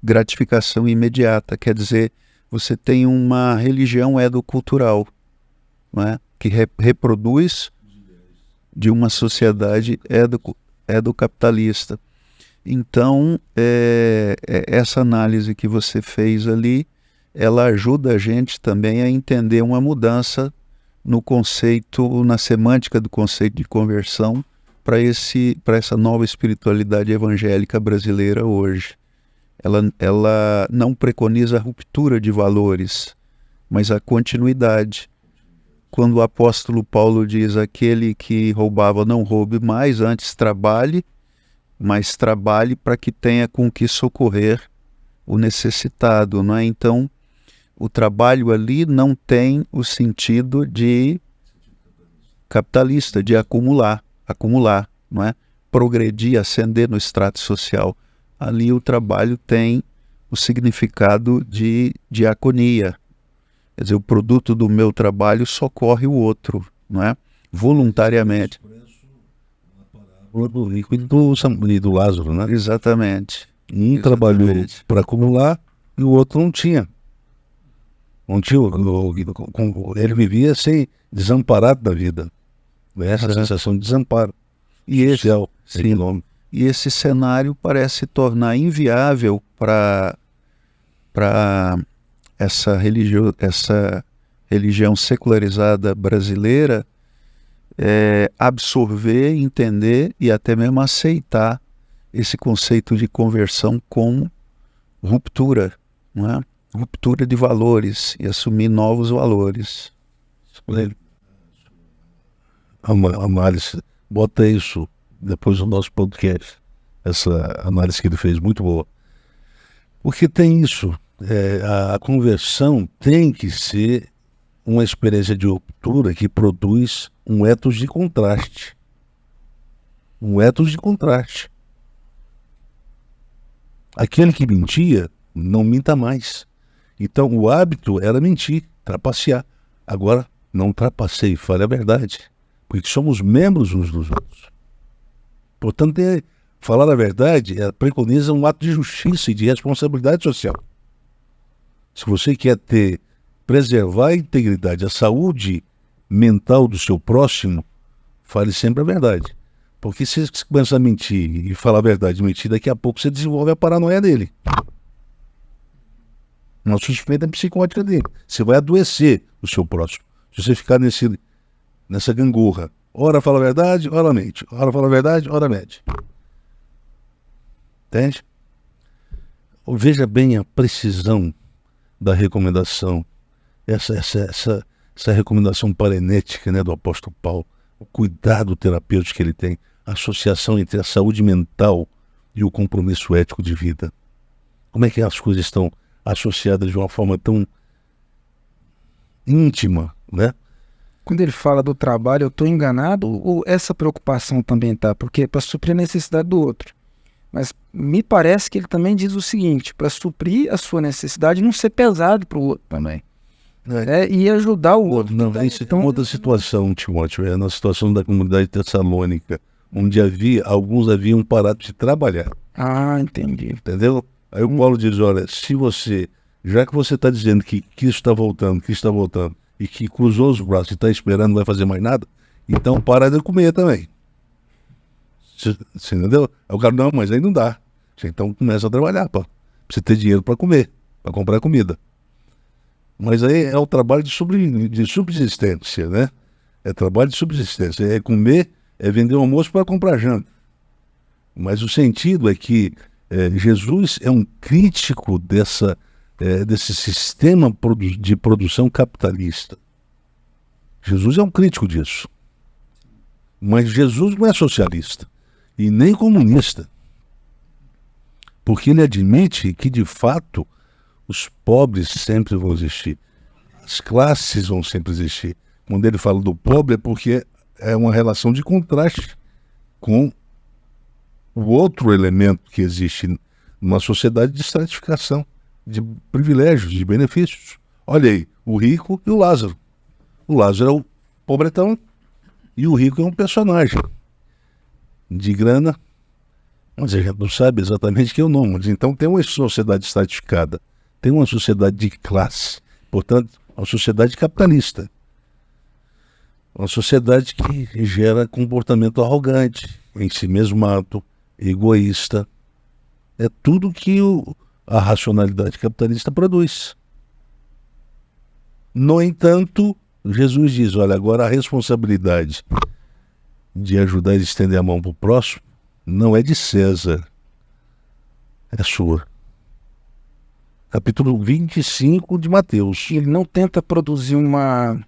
gratificação imediata. Quer dizer, você tem uma religião educultural, não é? Que reproduz de uma sociedade educapitalista. Então, essa análise que você fez ali, ela ajuda a gente também a entender uma mudança no conceito, na semântica do conceito de conversão para essa nova espiritualidade evangélica brasileira hoje. Ela não preconiza a ruptura de valores, mas a continuidade. Quando o apóstolo Paulo diz: aquele que roubava não roube mais, antes trabalhe, mas trabalhe para que tenha com que socorrer o necessitado, não é? Então, o trabalho ali não tem o sentido de capitalista, de acumular, não é? Progredir, ascender no extrato social. Ali o trabalho tem o significado de diaconia. Quer dizer, o produto do meu trabalho socorre o outro, não é? Voluntariamente. Do rico e do Lázaro, né? Exatamente. Um trabalhou para acumular e o outro não tinha. Não tinha, ele vivia assim, desamparado da vida. Essa sensação de desamparo. E social, econômico. E esse cenário parece tornar inviável para essa religião secularizada brasileira absorver, entender e até mesmo aceitar esse conceito de conversão como ruptura, não é? Ruptura de valores e assumir novos valores. Análise, bota isso depois do nosso podcast, essa análise que ele fez, muito boa. Porque tem isso, a conversão tem que ser uma experiência de ruptura que produz um ethos de contraste. Um ethos de contraste. Aquele que mentia, não minta mais. Então o hábito era mentir, trapacear. Agora, não trapaceie, fale a verdade. Porque somos membros uns dos outros. Portanto, falar a verdade preconiza um ato de justiça e de responsabilidade social. Se você quer preservar a integridade, a saúde mental do seu próximo, fale sempre a verdade. Porque se você começar a mentir e falar a verdade e mentir, daqui a pouco você desenvolve a paranoia dele. Uma suspeita psicótica dele. Você vai adoecer o seu próximo. Se você ficar nessa gangorra. Ora fala a verdade, ora mente. Ora fala a verdade, ora mente. Entende? Veja bem a precisão da recomendação. Essa recomendação parenética, né, do apóstolo Paulo. O cuidado terapêutico que ele tem. A associação entre a saúde mental e o compromisso ético de vida. Como é que as coisas estão associadas de uma forma tão íntima, né? Quando ele fala do trabalho, eu estou enganado ou essa preocupação também tá? Porque para suprir a necessidade do outro. Mas me parece que ele também diz o seguinte, para suprir a sua necessidade, não ser pesado para o outro também. E ajudar o outro. Não, isso é outra situação, Timóteo. É na situação da comunidade tessalônica, onde alguns haviam parado de trabalhar. Ah, entendi. Entendeu? Aí o Paulo diz, olha, já que você está dizendo que Cristo está voltando, e que cruzou os braços e está esperando, não vai fazer mais nada, então para de comer também. Você entendeu? Aí o cara, não, mas aí não dá. Você então começa a trabalhar, para você ter dinheiro para comer, para comprar comida. Mas aí é o trabalho de subsistência, né? É trabalho de subsistência. É comer, é vender o almoço para comprar janta. Mas o sentido é que Jesus é um crítico desse sistema de produção capitalista. Jesus é um crítico disso. Mas Jesus não é socialista e nem comunista. Porque ele admite que, de fato, os pobres sempre vão existir. As classes vão sempre existir. Quando ele fala do pobre é porque é uma relação de contraste com o outro elemento que existe numa sociedade de estratificação, de privilégios, de benefícios. Olha aí, o rico e o Lázaro. O Lázaro é o pobretão e o rico é um personagem de grana, mas a gente não sabe exatamente quem é o nome. Então tem uma sociedade estratificada, tem uma sociedade de classe, portanto, uma sociedade capitalista. Uma sociedade que gera comportamento arrogante, em si mesmado, egoísta. É tudo que a racionalidade capitalista produz. No entanto, Jesus diz, olha, agora a responsabilidade de ajudar e estender a mão para o próximo não é de César, é sua. Capítulo 25 de Mateus. Ele não tenta produzir uma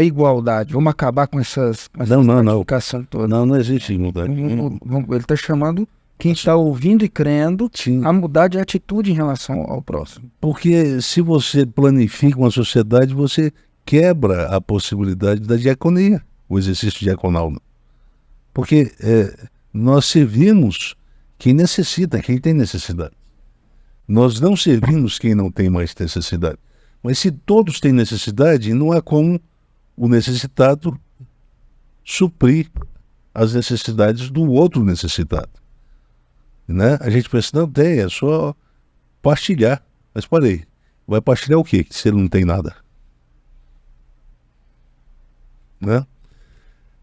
igualdade, vamos acabar com essa não. toda. Não existe igualdade. Ele está chamando quem está ouvindo e crendo a mudar de atitude em relação ao próximo. Porque se você planifica uma sociedade, você quebra a possibilidade da diaconia, o exercício diaconal. Porque nós servimos quem necessita, quem tem necessidade. Nós não servimos quem não tem mais necessidade. Mas se todos têm necessidade, não é como o necessitado suprir as necessidades do outro necessitado. Né? A gente pensa, não tem, é só partilhar. Mas parei, vai partilhar o quê? Se ele não tem nada? Né?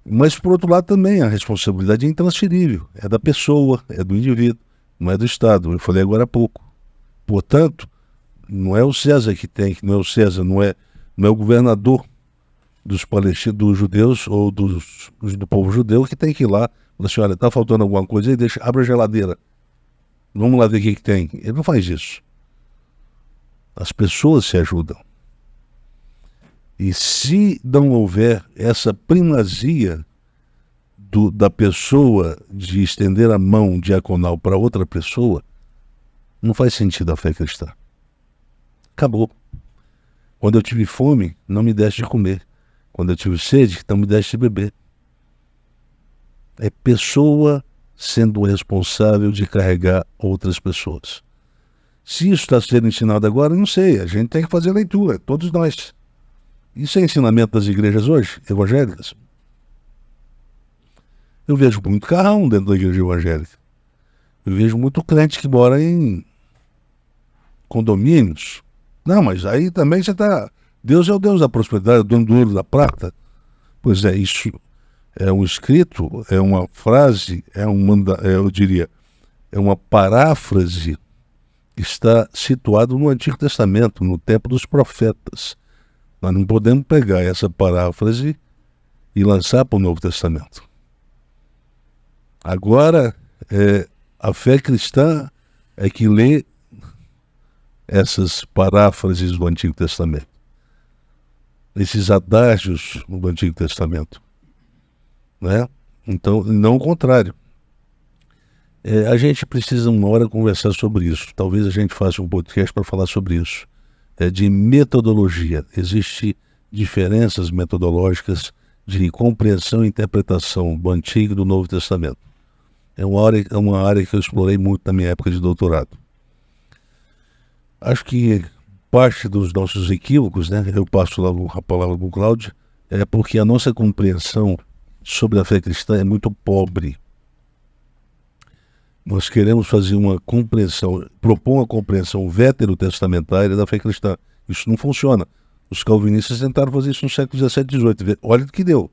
Mas por outro lado também a responsabilidade é intransferível. É da pessoa, é do indivíduo, não é do Estado. Eu falei agora há pouco. Portanto, não é o César que tem, não é o César, não é o governador dos palestinos, dos judeus ou do povo judeu que tem que ir lá. Fala assim, olha, está faltando alguma coisa aí, abre a geladeira. Vamos lá ver o que tem. Ele não faz isso. As pessoas se ajudam. E se não houver essa primazia da pessoa de estender a mão diaconal para outra pessoa, não faz sentido a fé cristã. Acabou. Quando eu tive fome, não me deste de comer. Quando eu tive sede, não me deste de beber. É pessoa sendo responsável de carregar outras pessoas. Se isso está sendo ensinado agora, não sei. A gente tem que fazer leitura, todos nós. Isso é ensinamento das igrejas hoje, evangélicas. Eu vejo muito carrão dentro da igreja evangélica. Eu vejo muito crente que mora em condomínios. Não, mas aí também você está... Deus é o Deus da prosperidade, o dono do ouro e da prata. Pois é, isso é um escrito, é uma frase, eu diria, é uma paráfrase que está situado no Antigo Testamento, no tempo dos profetas. Nós não podemos pegar essa paráfrase e lançar para o Novo Testamento. Agora, a fé cristã é que lê essas paráfrases do Antigo Testamento, esses adágios do Antigo Testamento, né? Então, não o contrário. A gente precisa uma hora conversar sobre isso. Talvez a gente faça um podcast para falar sobre isso. De metodologia. Existem diferenças metodológicas de compreensão e interpretação do Antigo e do Novo Testamento. É uma área que eu explorei muito na minha época de doutorado. Acho que parte dos nossos equívocos, né, eu passo lá a palavra para o Cláudio, é porque a nossa compreensão sobre a fé cristã é muito pobre. Nós queremos fazer uma compreensão, propor uma compreensão veterotestamentária da fé cristã. Isso não funciona. Os calvinistas tentaram fazer isso no século XVII e XVIII. Olha o que deu.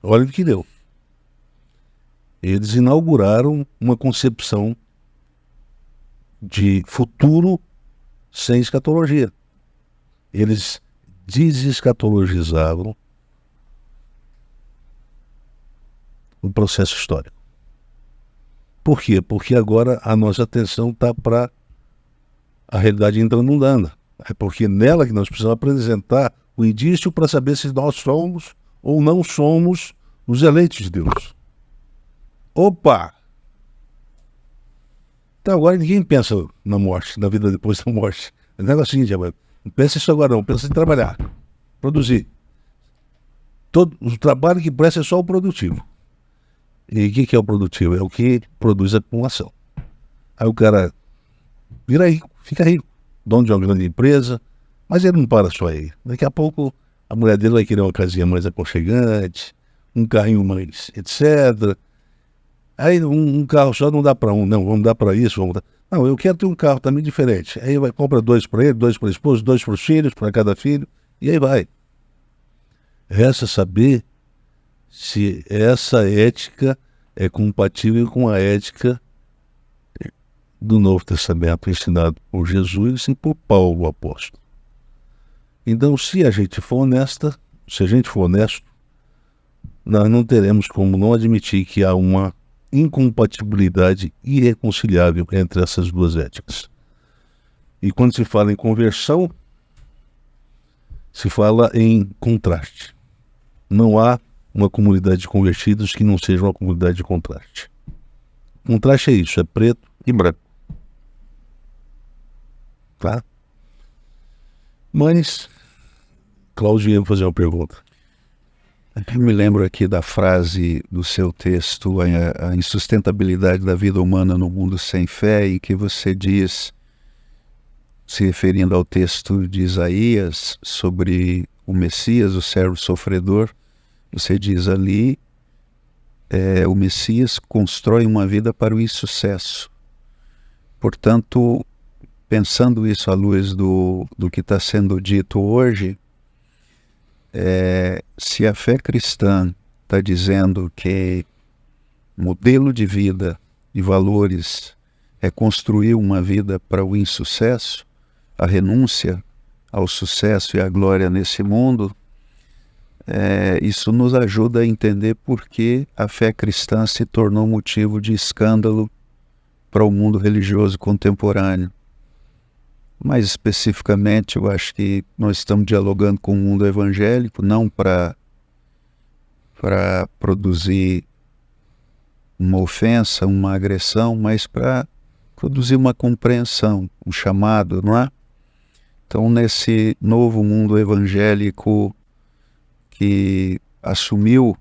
Olha o que deu. Eles inauguraram uma concepção de futuro sem escatologia. Eles desescatologizavam o processo histórico. Por quê? Porque agora a nossa atenção está para a realidade intramunana. É porque nela que nós precisamos apresentar o indício para saber se nós somos ou não somos os eleitos de Deus. Opa! Então agora ninguém pensa na morte, na vida depois da morte. O negócio é o seguinte, não pensa isso agora não, pensa em trabalhar, produzir. O trabalho que presta é só o produtivo. E o que é o produtivo? É o que produz a acumulação. Aí o cara vira rico, fica rico, dono de uma grande empresa, mas ele não para só aí. Daqui a pouco a mulher dele vai querer uma casinha mais aconchegante, um carrinho mais, etc. Aí um carro só não dá para um, não, vamos dar para isso, vamos dar... Não, eu quero ter um carro também diferente. Aí vai compra 2 para ele, 2 para a esposa, 2 para os filhos, para cada filho, e aí vai. Resta saber se essa ética é compatível com a ética do Novo Testamento ensinado por Jesus e por Paulo, o apóstolo. Então, se a gente for honesto, nós não teremos como não admitir que há uma incompatibilidade irreconciliável entre essas duas éticas. E quando se fala em conversão, se fala em contraste. Não há uma comunidade de convertidos que não seja uma comunidade de contraste. Contraste é isso, é preto e branco. Tá? Mas, Cláudio ia fazer uma pergunta. Eu me lembro aqui da frase do seu texto, a insustentabilidade da vida humana no mundo sem fé, em que você diz, se referindo ao texto de Isaías sobre o Messias, o servo sofredor, você diz ali, o Messias constrói uma vida para o insucesso. Portanto, pensando isso à luz do que está sendo dito hoje, se a fé cristã está dizendo que modelo de vida e valores é construir uma vida para o insucesso, a renúncia ao sucesso e à glória nesse mundo, isso nos ajuda a entender por que a fé cristã se tornou motivo de escândalo para o mundo religioso contemporâneo. Mais especificamente, eu acho que nós estamos dialogando com o mundo evangélico, não para produzir uma ofensa, uma agressão, mas para produzir uma compreensão, um chamado, não é? Então, nesse novo mundo evangélico que assumiu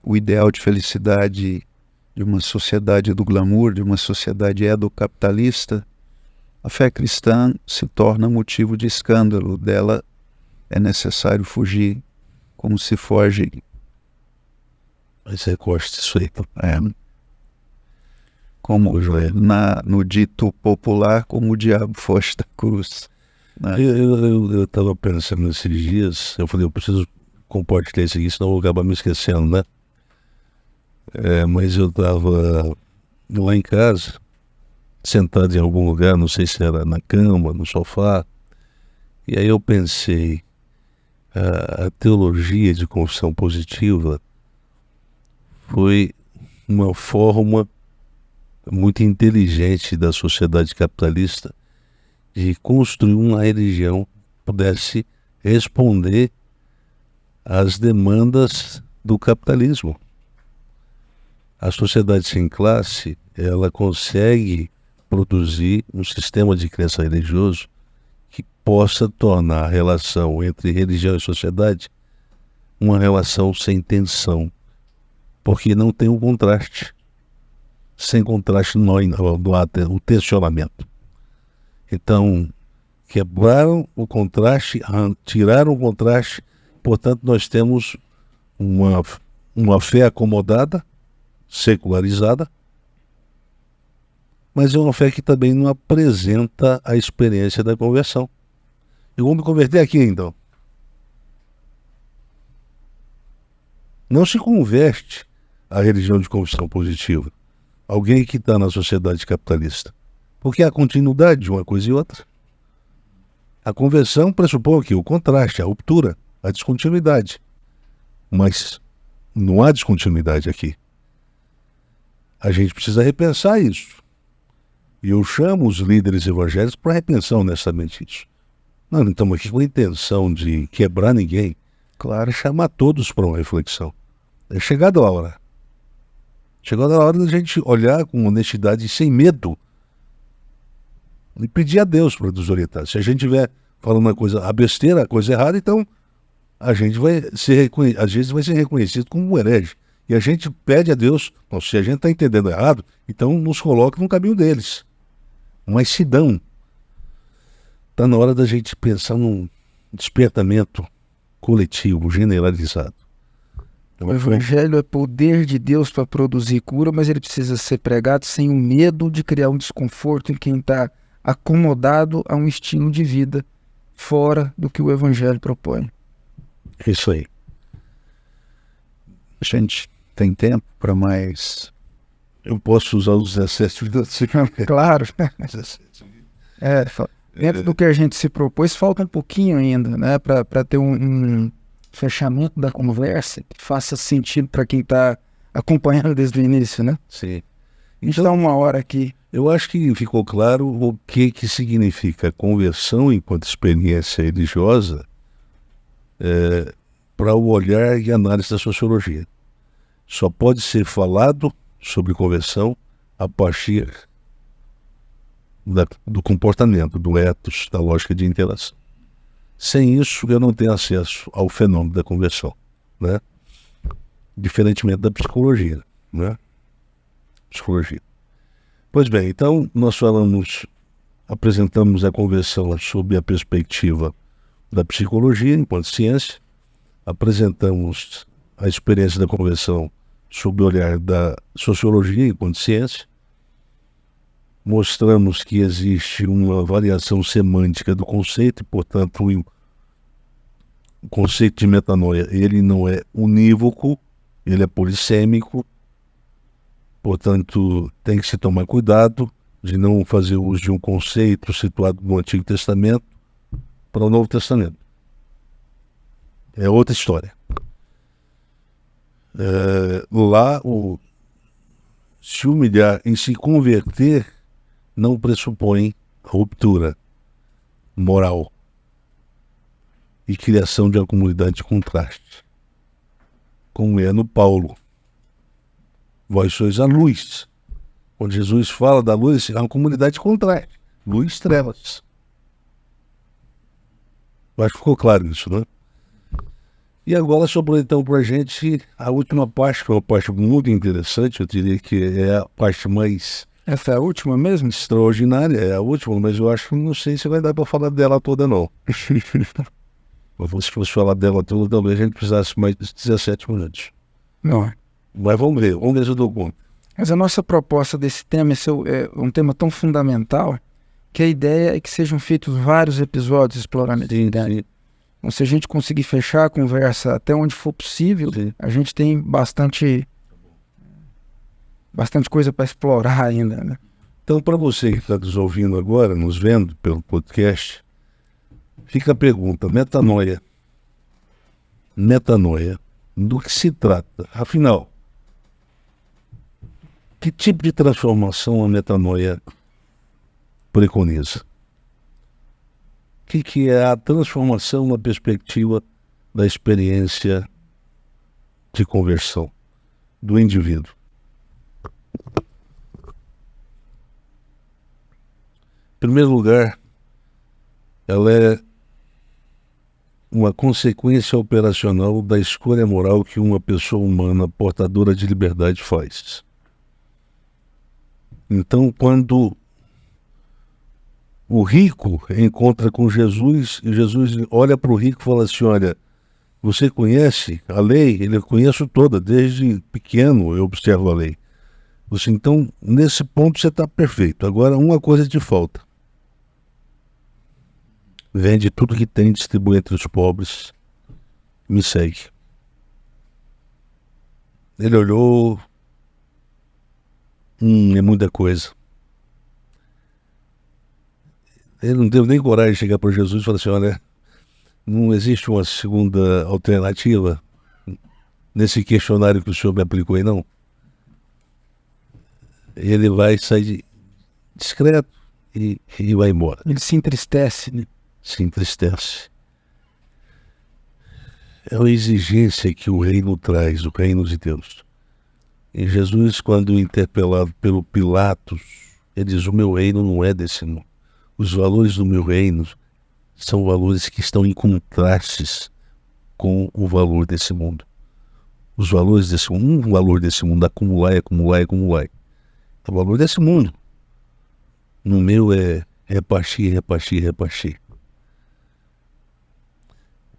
o ideal de felicidade de uma sociedade do glamour, de uma sociedade educapitalista, a fé cristã se torna motivo de escândalo. Dela é necessário fugir, como se foge. Mas você gosta disso aí. Como no dito popular, como o diabo foge da cruz. Né? Eu estava pensando nesses dias, eu falei, eu preciso compartilhar isso aqui, senão eu vou acabar me esquecendo, né? Mas eu estava lá em casa, sentado em algum lugar, não sei se era na cama, no sofá, e aí eu pensei, a teologia de confissão positiva foi uma forma muito inteligente da sociedade capitalista de construir uma religião que pudesse responder às demandas do capitalismo. A sociedade sem classe, ela consegue produzir um sistema de crença religioso que possa tornar a relação entre religião e sociedade uma relação sem tensão, porque não tem um contraste. Sem contraste não há o tensionamento. Então, quebraram o contraste, tiraram o contraste, portanto nós temos uma fé acomodada, secularizada, mas é uma fé que também não apresenta a experiência da conversão. Eu vou me converter aqui então. Não se converte à religião de confissão positiva alguém que está na sociedade capitalista, porque há continuidade de uma coisa e outra. A conversão pressupõe aqui o contraste, a ruptura, a descontinuidade. Mas não há descontinuidade aqui. A gente precisa repensar isso. E eu chamo os líderes evangélicos para repensar honestamente isso. Nós não estamos aqui com a intenção de quebrar ninguém. Claro, é chamar todos para uma reflexão. É chegada a hora. Chegou a hora da gente olhar com honestidade e sem medo e pedir a Deus para nos orientar. Se a gente estiver falando a besteira, a coisa errada, então a gente às vezes vai ser reconhecido como um herege. E a gente pede a Deus, se a gente está entendendo errado, então nos coloca no caminho deles. Mas se dão. Está na hora da gente pensar num despertamento coletivo, generalizado. O evangelho é poder de Deus para produzir cura, mas ele precisa ser pregado sem o medo de criar um desconforto em quem está acomodado a um estilo de vida fora do que o evangelho propõe. Isso aí. A gente tem tempo para mais... Eu posso usar os 17 minutos? Claro. Dentro do que a gente se propôs, falta um pouquinho ainda, né, para ter um fechamento da conversa que faça sentido para quem está acompanhando desde o início, né? Sim. A gente dá uma hora aqui. Eu acho que ficou claro o que significa conversão enquanto experiência religiosa para o olhar e análise da sociologia. Só pode ser falado sobre conversão a partir do comportamento, do ethos, da lógica de interação. Sem isso, eu não tenho acesso ao fenômeno da conversão, né? Diferentemente da psicologia, né? Psicologia. Pois bem, então nós apresentamos a conversão sob a perspectiva da psicologia enquanto ciência, apresentamos a experiência da conversão sob o olhar da sociologia enquanto ciência, mostramos que existe uma variação semântica do conceito e, portanto, o conceito de metanoia, ele não é unívoco, ele é polissêmico, portanto, tem que se tomar cuidado de não fazer uso de um conceito situado no Antigo Testamento para o Novo Testamento. É outra história. Se humilhar em se converter não pressupõe ruptura moral e criação de uma comunidade de contraste, como é no Paulo. Vós sois a luz. Quando Jesus fala da luz, é uma comunidade de contraste. Luz, trevas. Acho que ficou claro isso, né? E agora sobrou então para a gente a última parte, que é uma parte muito interessante, eu diria que é a parte mais Essa é a última mesmo? extraordinária, é a última, mas eu acho que não sei se vai dar para falar dela toda, não. Se fosse falar dela toda, talvez a gente precisasse mais de 17 minutos. Não é. Mas vamos ver se eu dou conta. Mas a nossa proposta desse tema é um tema tão fundamental que a ideia é que sejam feitos vários episódios explorando essa ideia. Sim. Então, se a gente conseguir fechar a conversa até onde for possível, Sim. a gente tem bastante coisa para explorar ainda, né? Então, para você que está nos ouvindo agora, nos vendo pelo podcast, fica a pergunta: metanoia. Metanoia. Do que se trata? Afinal, que tipo de transformação a metanoia preconiza? O que é a transformação na perspectiva da experiência de conversão do indivíduo? Em primeiro lugar, ela é uma consequência operacional da escolha moral que uma pessoa humana portadora de liberdade faz. Então, quando o rico encontra com Jesus, e Jesus olha para o rico e fala assim: olha, você conhece a lei? Ele: eu conheço toda, desde pequeno eu observo a lei. Você, então, nesse ponto você está perfeito. Agora, uma coisa te falta. Vende tudo que tem, distribui entre os pobres, me segue. Ele olhou, é muita coisa. Ele não teve nem coragem de chegar para Jesus e falar assim: olha, não existe uma segunda alternativa nesse questionário que o senhor me aplicou aí, não. Ele vai sair discreto e vai embora. Ele se entristece, né? Se entristece. É uma exigência que o reino traz, o reino de Deus. E Jesus, quando interpelado pelo Pilatos, ele diz: o meu reino não é desse mundo. Os valores do meu reino são valores que estão em contrastes com o valor desse mundo. Os valores desse mundo, um valor desse mundo, acumular. O valor desse mundo. No meu é repartir.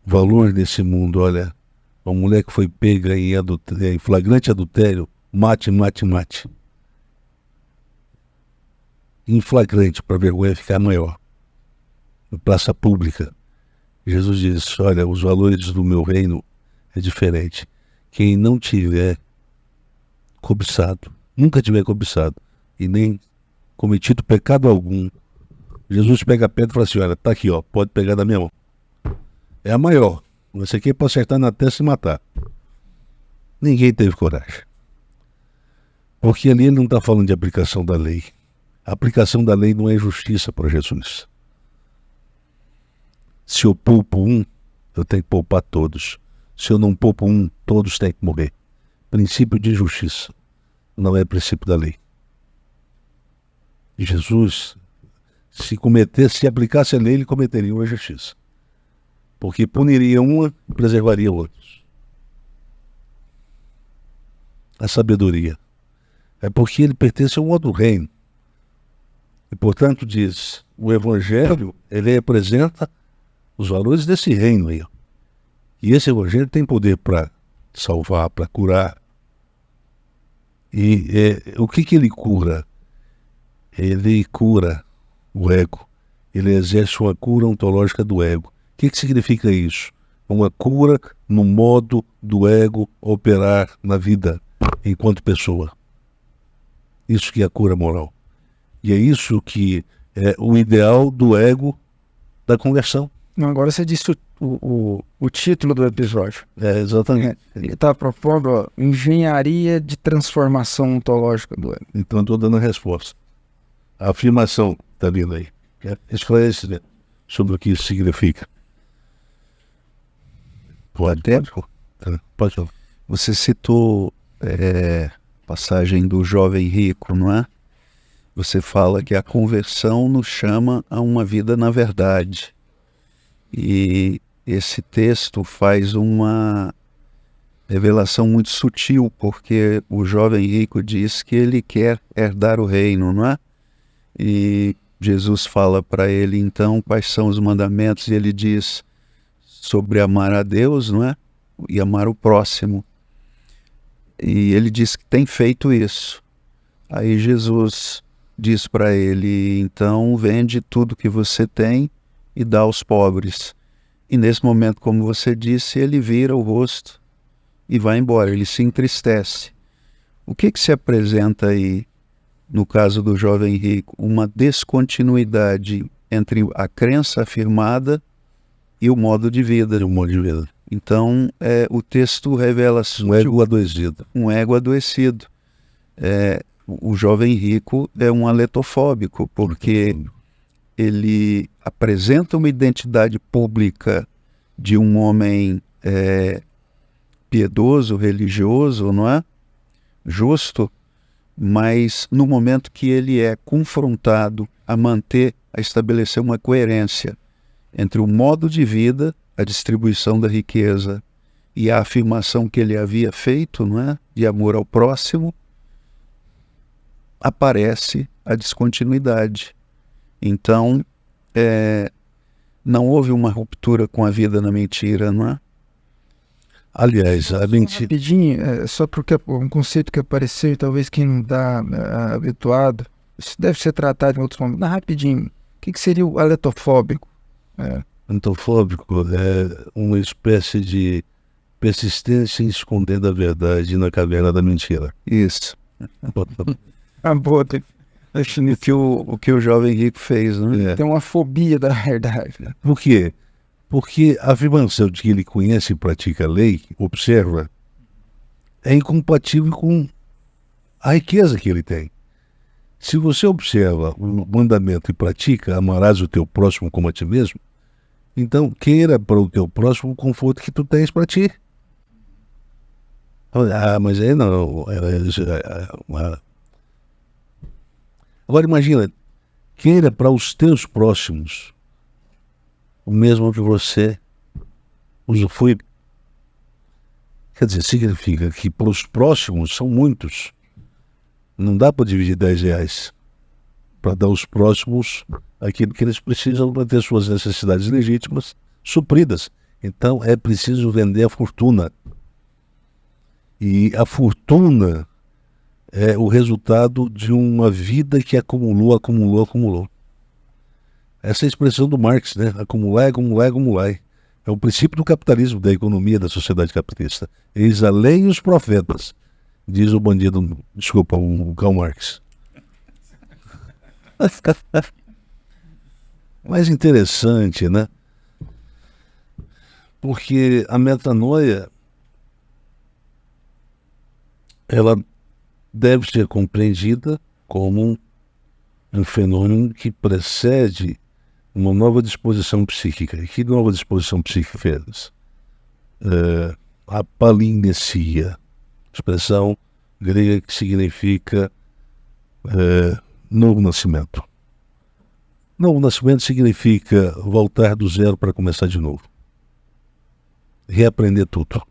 O valor desse mundo, olha, uma mulher que foi pega em flagrante adultério, mate. Em flagrante, para a vergonha ficar maior. Em praça pública. Jesus diz: olha, os valores do meu reino é diferente. Quem não tiver cobiçado, nunca tiver cobiçado, e nem cometido pecado algum, Jesus pega a pedra e fala assim: olha, tá aqui, ó, pode pegar da minha mão. É a maior. Você aqui é para acertar na testa e matar. Ninguém teve coragem. Porque ali ele não está falando de aplicação da lei. A aplicação da lei não é justiça para Jesus. Se eu poupo um, eu tenho que poupar todos. Se eu não poupo um, todos têm que morrer. Princípio de justiça. Não é princípio da lei. Jesus, se aplicasse a lei, ele cometeria uma injustiça. Porque puniria uma e preservaria outros. A sabedoria é porque ele pertence a um outro reino. E, portanto, diz, o Evangelho, ele representa os valores desse reino aí. E esse Evangelho tem poder para salvar, para curar. E o que ele cura? Ele cura o ego. Ele exerce uma cura ontológica do ego. O que significa isso? Uma cura no modo do ego operar na vida enquanto pessoa. Isso que é a cura moral. E é isso que é o ideal do ego da conversão. Não, agora você disse o título do episódio. Exatamente. Ele está propondo, ó, engenharia de transformação ontológica do ego. Então estou dando a resposta. A afirmação está vindo aí. Esclarecimento sobre o que isso significa. Pode falar. Você citou passagem do jovem rico, não é? Você fala que a conversão nos chama a uma vida na verdade. E esse texto faz uma revelação muito sutil, porque o jovem rico diz que ele quer herdar o reino, não é? E Jesus fala para ele, então, quais são os mandamentos, e ele diz sobre amar a Deus, não é? E amar o próximo. E ele diz que tem feito isso. Aí Jesus diz para ele, então, vende tudo que você tem e dá aos pobres. E nesse momento, como você disse, ele vira o rosto e vai embora, ele se entristece. O que se apresenta aí, no caso do jovem rico? Uma descontinuidade entre a crença afirmada e o modo de vida. O modo de vida. Então, o texto revela Um ego adoecido. Um ego adoecido. O jovem rico é um aletofóbico, porque ele apresenta uma identidade pública de um homem piedoso, religioso, não é? Justo, mas no momento que ele é confrontado a estabelecer uma coerência entre o modo de vida, a distribuição da riqueza e a afirmação que ele havia feito, não é? De amor ao próximo, aparece a descontinuidade. Então, não houve uma ruptura com a vida na mentira, não é? Aliás, a mentira... Rapidinho, só porque é um conceito que apareceu e talvez quem não está habituado, isso deve ser tratado em outros momentos. Mas rapidinho, o que seria o aletofóbico? Aletofóbico é uma espécie de persistência em escondendo a verdade na caverna da mentira. Isso. Boa, o que o jovem rico fez, né? Tem uma fobia da verdade. Né? Por quê? Porque a afirmação de que ele conhece e pratica a lei, observa, é incompatível com a riqueza que ele tem. Se você observa o mandamento e pratica, amarás o teu próximo como a ti mesmo, então queira para o teu próximo o conforto que tu tens para ti. Mas aí não... Agora imagina, queira para os teus próximos o mesmo que você usufrui. Quer dizer, significa que para os próximos são muitos. Não dá para dividir R$10 para dar aos próximos aquilo que eles precisam para ter suas necessidades legítimas supridas. Então é preciso vender a fortuna. E a fortuna é o resultado de uma vida que acumulou. Essa é a expressão do Marx, né? Acumular. É o princípio do capitalismo, da economia da sociedade capitalista. Eis a lei e os profetas, diz o bandido, desculpa, o Karl Marx. Mais interessante, né? Porque a metanoia, ela deve ser compreendida como um fenômeno que precede uma nova disposição psíquica. E que nova disposição psíquica fez? A palinnesia, expressão grega que significa novo nascimento. Novo nascimento significa voltar do zero para começar de novo. Reaprender tudo.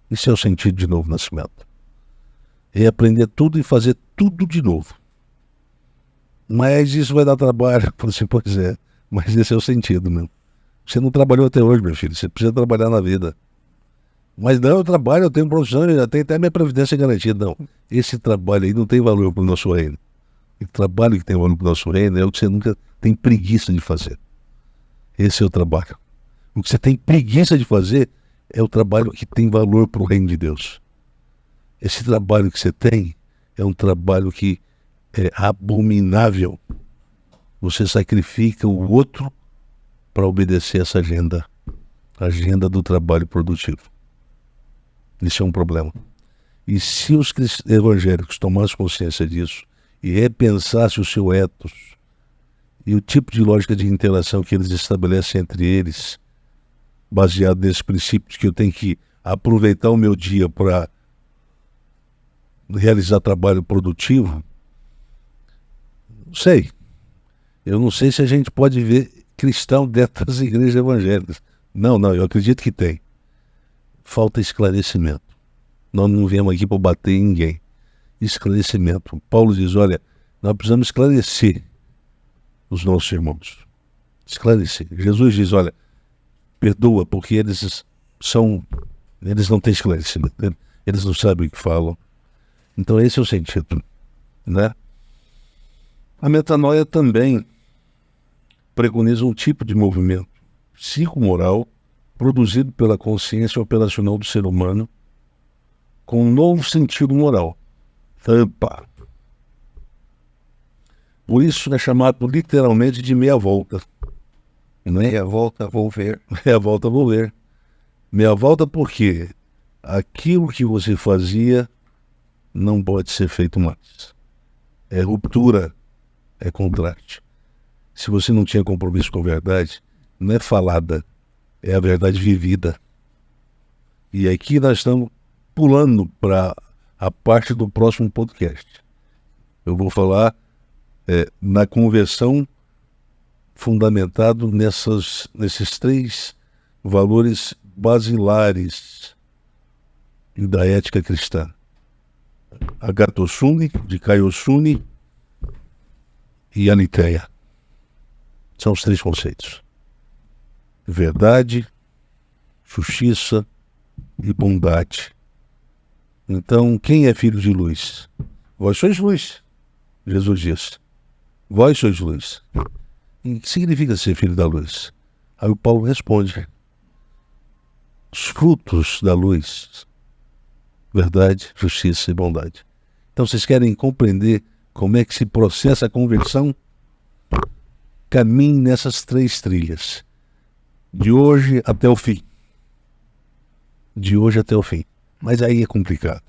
Esse é o sentido de novo nascimento. Reaprender tudo e fazer tudo de novo. Mas isso vai dar trabalho, você pode dizer. Mas esse é o sentido, meu. Você não trabalhou até hoje, meu filho. Você precisa trabalhar na vida. Mas não, eu trabalho, eu tenho profissão, eu já tenho até minha previdência garantida. Não, esse trabalho aí não tem valor para o nosso reino. O trabalho que tem valor para o nosso reino é o que você nunca tem preguiça de fazer. Esse é o trabalho. O que você tem preguiça de fazer é o trabalho que tem valor para o reino de Deus. Esse trabalho que você tem é um trabalho que é abominável. Você sacrifica o outro para obedecer essa agenda, a agenda do trabalho produtivo. Isso é um problema. E se os evangélicos tomassem consciência disso e repensassem o seu ethos e o tipo de lógica de interação que eles estabelecem entre eles, baseado nesses princípios que eu tenho que aproveitar o meu dia para realizar trabalho produtivo, não sei. Eu não sei se a gente pode ver cristão dentro das igrejas evangélicas. Não, eu acredito que tem. Falta esclarecimento. Nós não viemos aqui para bater em ninguém. Esclarecimento. Paulo diz, olha, nós precisamos esclarecer os nossos irmãos. Esclarecer. Jesus diz, olha, perdoa, porque eles não têm esclarecimento. Eles não sabem o que falam. Então esse é o sentido, né? A metanoia também preconiza um tipo de movimento psicomoral produzido pela consciência operacional do ser humano com um novo sentido moral. Tampa. Por isso é chamado literalmente de meia volta. Não é? Meia volta, vou ver. Meia volta, vou ver. Meia volta porque aquilo que você fazia não pode ser feito mais. É ruptura, é contraste. Se você não tinha compromisso com a verdade, não é falada, é a verdade vivida. E aqui nós estamos pulando para a parte do próximo podcast. Eu vou falar na conversão fundamentado nesses 3 valores basilares da ética cristã. Agathosune, de Kaiosune e Aletheia. São os 3 conceitos. Verdade, justiça e bondade. Então, quem é filho de luz? Vós sois luz, Jesus diz. Vós sois luz. E o que significa ser filho da luz? Aí o Paulo responde. Os frutos da luz. Verdade, justiça e bondade. Então, vocês querem compreender como é que se processa a conversão? Caminhe nessas 3 trilhas. De hoje até o fim. De hoje até o fim. Mas aí é complicado.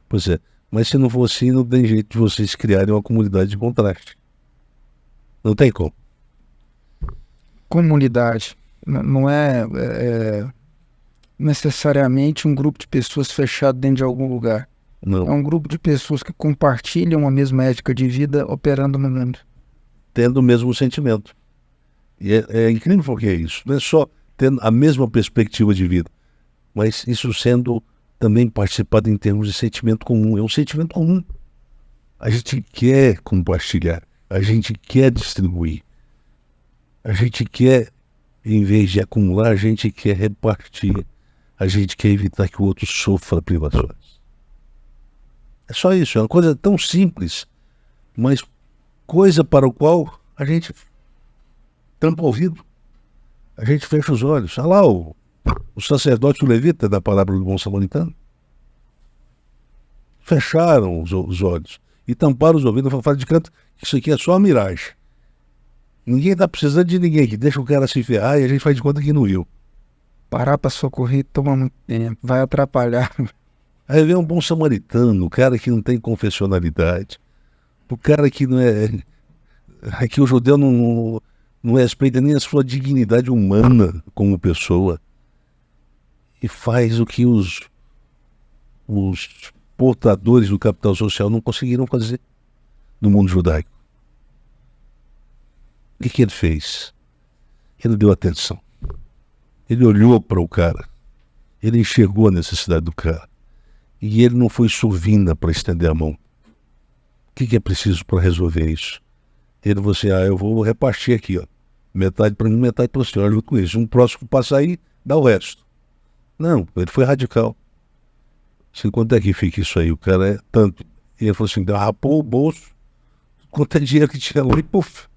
Pois é, mas se não for assim, não tem jeito de vocês criarem uma comunidade de contraste. Não tem como. Comunidade não é necessariamente um grupo de pessoas fechado dentro de algum lugar. Não. É um grupo de pessoas que compartilham a mesma ética de vida operando no mundo. Tendo o mesmo sentimento. E é incrível porque é isso. Não é só tendo a mesma perspectiva de vida, mas isso sendo também participado em termos de sentimento comum. É um sentimento comum. A gente quer compartilhar. A gente quer distribuir. A gente quer, em vez de acumular, a gente quer repartir. A gente quer evitar que o outro sofra privações. É só isso. É uma coisa tão simples, mas coisa para o qual a gente tampa o ouvido. A gente fecha os olhos. Olha lá o sacerdote levita da palavra do bom samaritano. Fecharam os olhos e tamparam os ouvidos. Falaram de canto que isso aqui é só uma miragem. Ninguém está precisando de ninguém aqui. Deixa o cara se ferrar e a gente faz de conta que não viu. Parar para socorrer toma muito tempo, vai atrapalhar. Aí vem um bom samaritano, o cara que não tem confessionalidade, o cara que não é... que o judeu não respeita nem a sua dignidade humana como pessoa. E faz o que os portadores do capital social não conseguiram fazer no mundo judaico. O que ele fez? Ele deu atenção. Ele olhou para o cara. Ele enxergou a necessidade do cara. E ele não foi sovina para estender a mão. O que é preciso para resolver isso? Ele falou assim, eu vou repartir aqui, ó. Metade para mim, metade para o senhor, junto com isso. Um próximo passa aí, dá o resto. Não, ele foi radical. Assim, quanto é que fica isso aí? O cara é tanto. E ele falou assim, rapou o bolso, quanto é dinheiro que tinha lá e puf,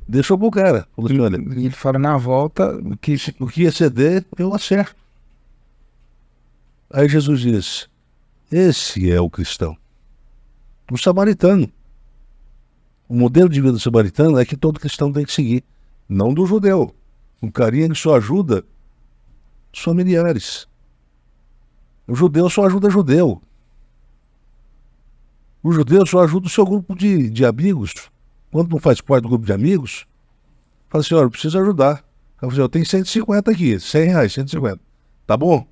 deixou pro cara. Falou assim, olha, E ele fala na volta que o que exceder, eu acerto. Aí Jesus diz, esse é o cristão. O samaritano. O modelo de vida do samaritano é que todo cristão tem que seguir. Não do judeu. Um carinha que só ajuda os familiares. O judeu só ajuda judeu. O judeu só ajuda o seu grupo de amigos. Quando não faz parte do grupo de amigos, fala assim, olha, eu preciso ajudar. Eu tenho 150 aqui, R$100, 150. Tá bom?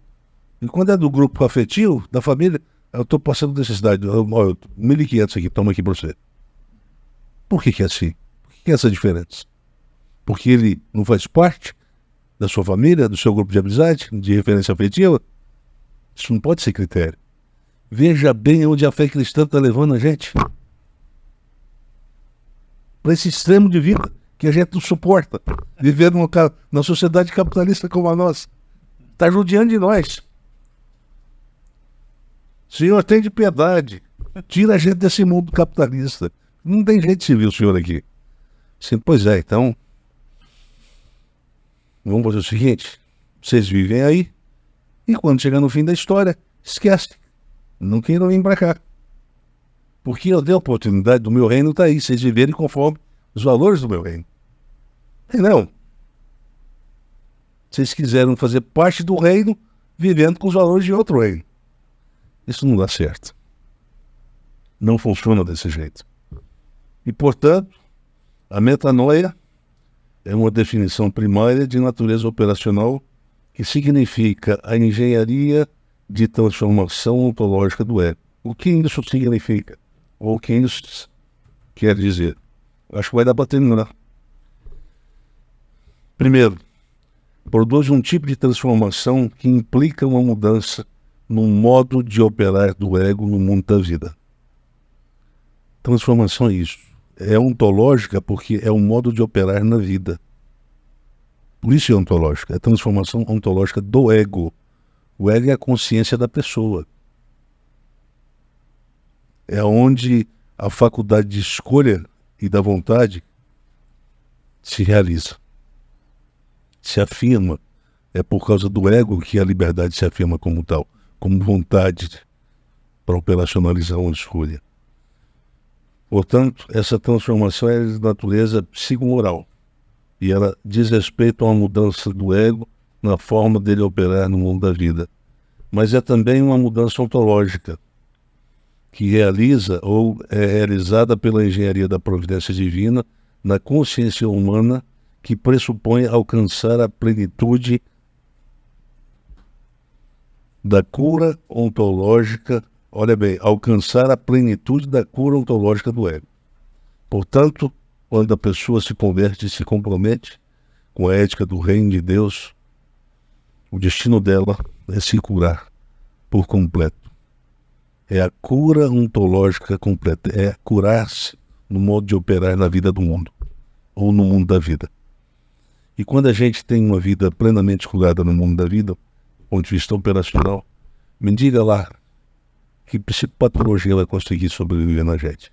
E quando é do grupo afetivo, da família, eu estou passando necessidade. 1.500 aqui, toma aqui para você. Por que é assim? Por que é essa diferença? porque ele não faz parte da sua família, do seu grupo de amizade, de referência afetiva? Isso não pode ser critério. Veja bem onde a fé cristã está levando a gente. Para esse extremo de vida que a gente não suporta. Viver numa sociedade capitalista como a nossa. Está judiando de nós. Senhor, tem de piedade. Tira a gente desse mundo capitalista. Não tem gente civil, senhor, aqui. Sim, pois é, então... Vamos fazer o seguinte. Vocês vivem aí. E quando chegar no fim da história, esquece. Não queiram vir para cá. Porque eu dei a oportunidade do meu reino está aí. Vocês viverem conforme os valores do meu reino. E não. Vocês quiseram fazer parte do reino vivendo com os valores de outro reino. Isso não dá certo. Não funciona desse jeito. E, portanto, a metanoia é uma definição primária de natureza operacional que significa a engenharia de transformação ontológica do ego. O que isso significa? Ou o que isso quer dizer? Acho que vai dar para terminar. Primeiro, produz um tipo de transformação que implica uma mudança no modo de operar do ego no mundo da vida. Transformação é isso. É ontológica porque é um modo de operar na vida. Por isso é ontológica. É a transformação ontológica do ego. O ego é a consciência da pessoa. É onde a faculdade de escolha e da vontade se realiza. Se afirma. É por causa do ego que a liberdade se afirma como tal. Como vontade para operacionalizar uma escolha. Portanto, essa transformação é de natureza psicomoral. E ela diz respeito a uma mudança do ego na forma dele operar no mundo da vida. Mas é também uma mudança ontológica, que realiza ou é realizada pela engenharia da providência divina na consciência humana que pressupõe alcançar a plenitude da cura ontológica, olha bem, alcançar a plenitude da cura ontológica do ego. Portanto, quando a pessoa se converte e se compromete com a ética do reino de Deus, o destino dela é se curar por completo. É a cura ontológica completa, é curar-se no modo de operar na vida do mundo, ou no mundo da vida. E quando a gente tem uma vida plenamente curada no mundo da vida, do ponto de vista operacional, me diga lá que psicopatologia vai conseguir sobreviver na gente.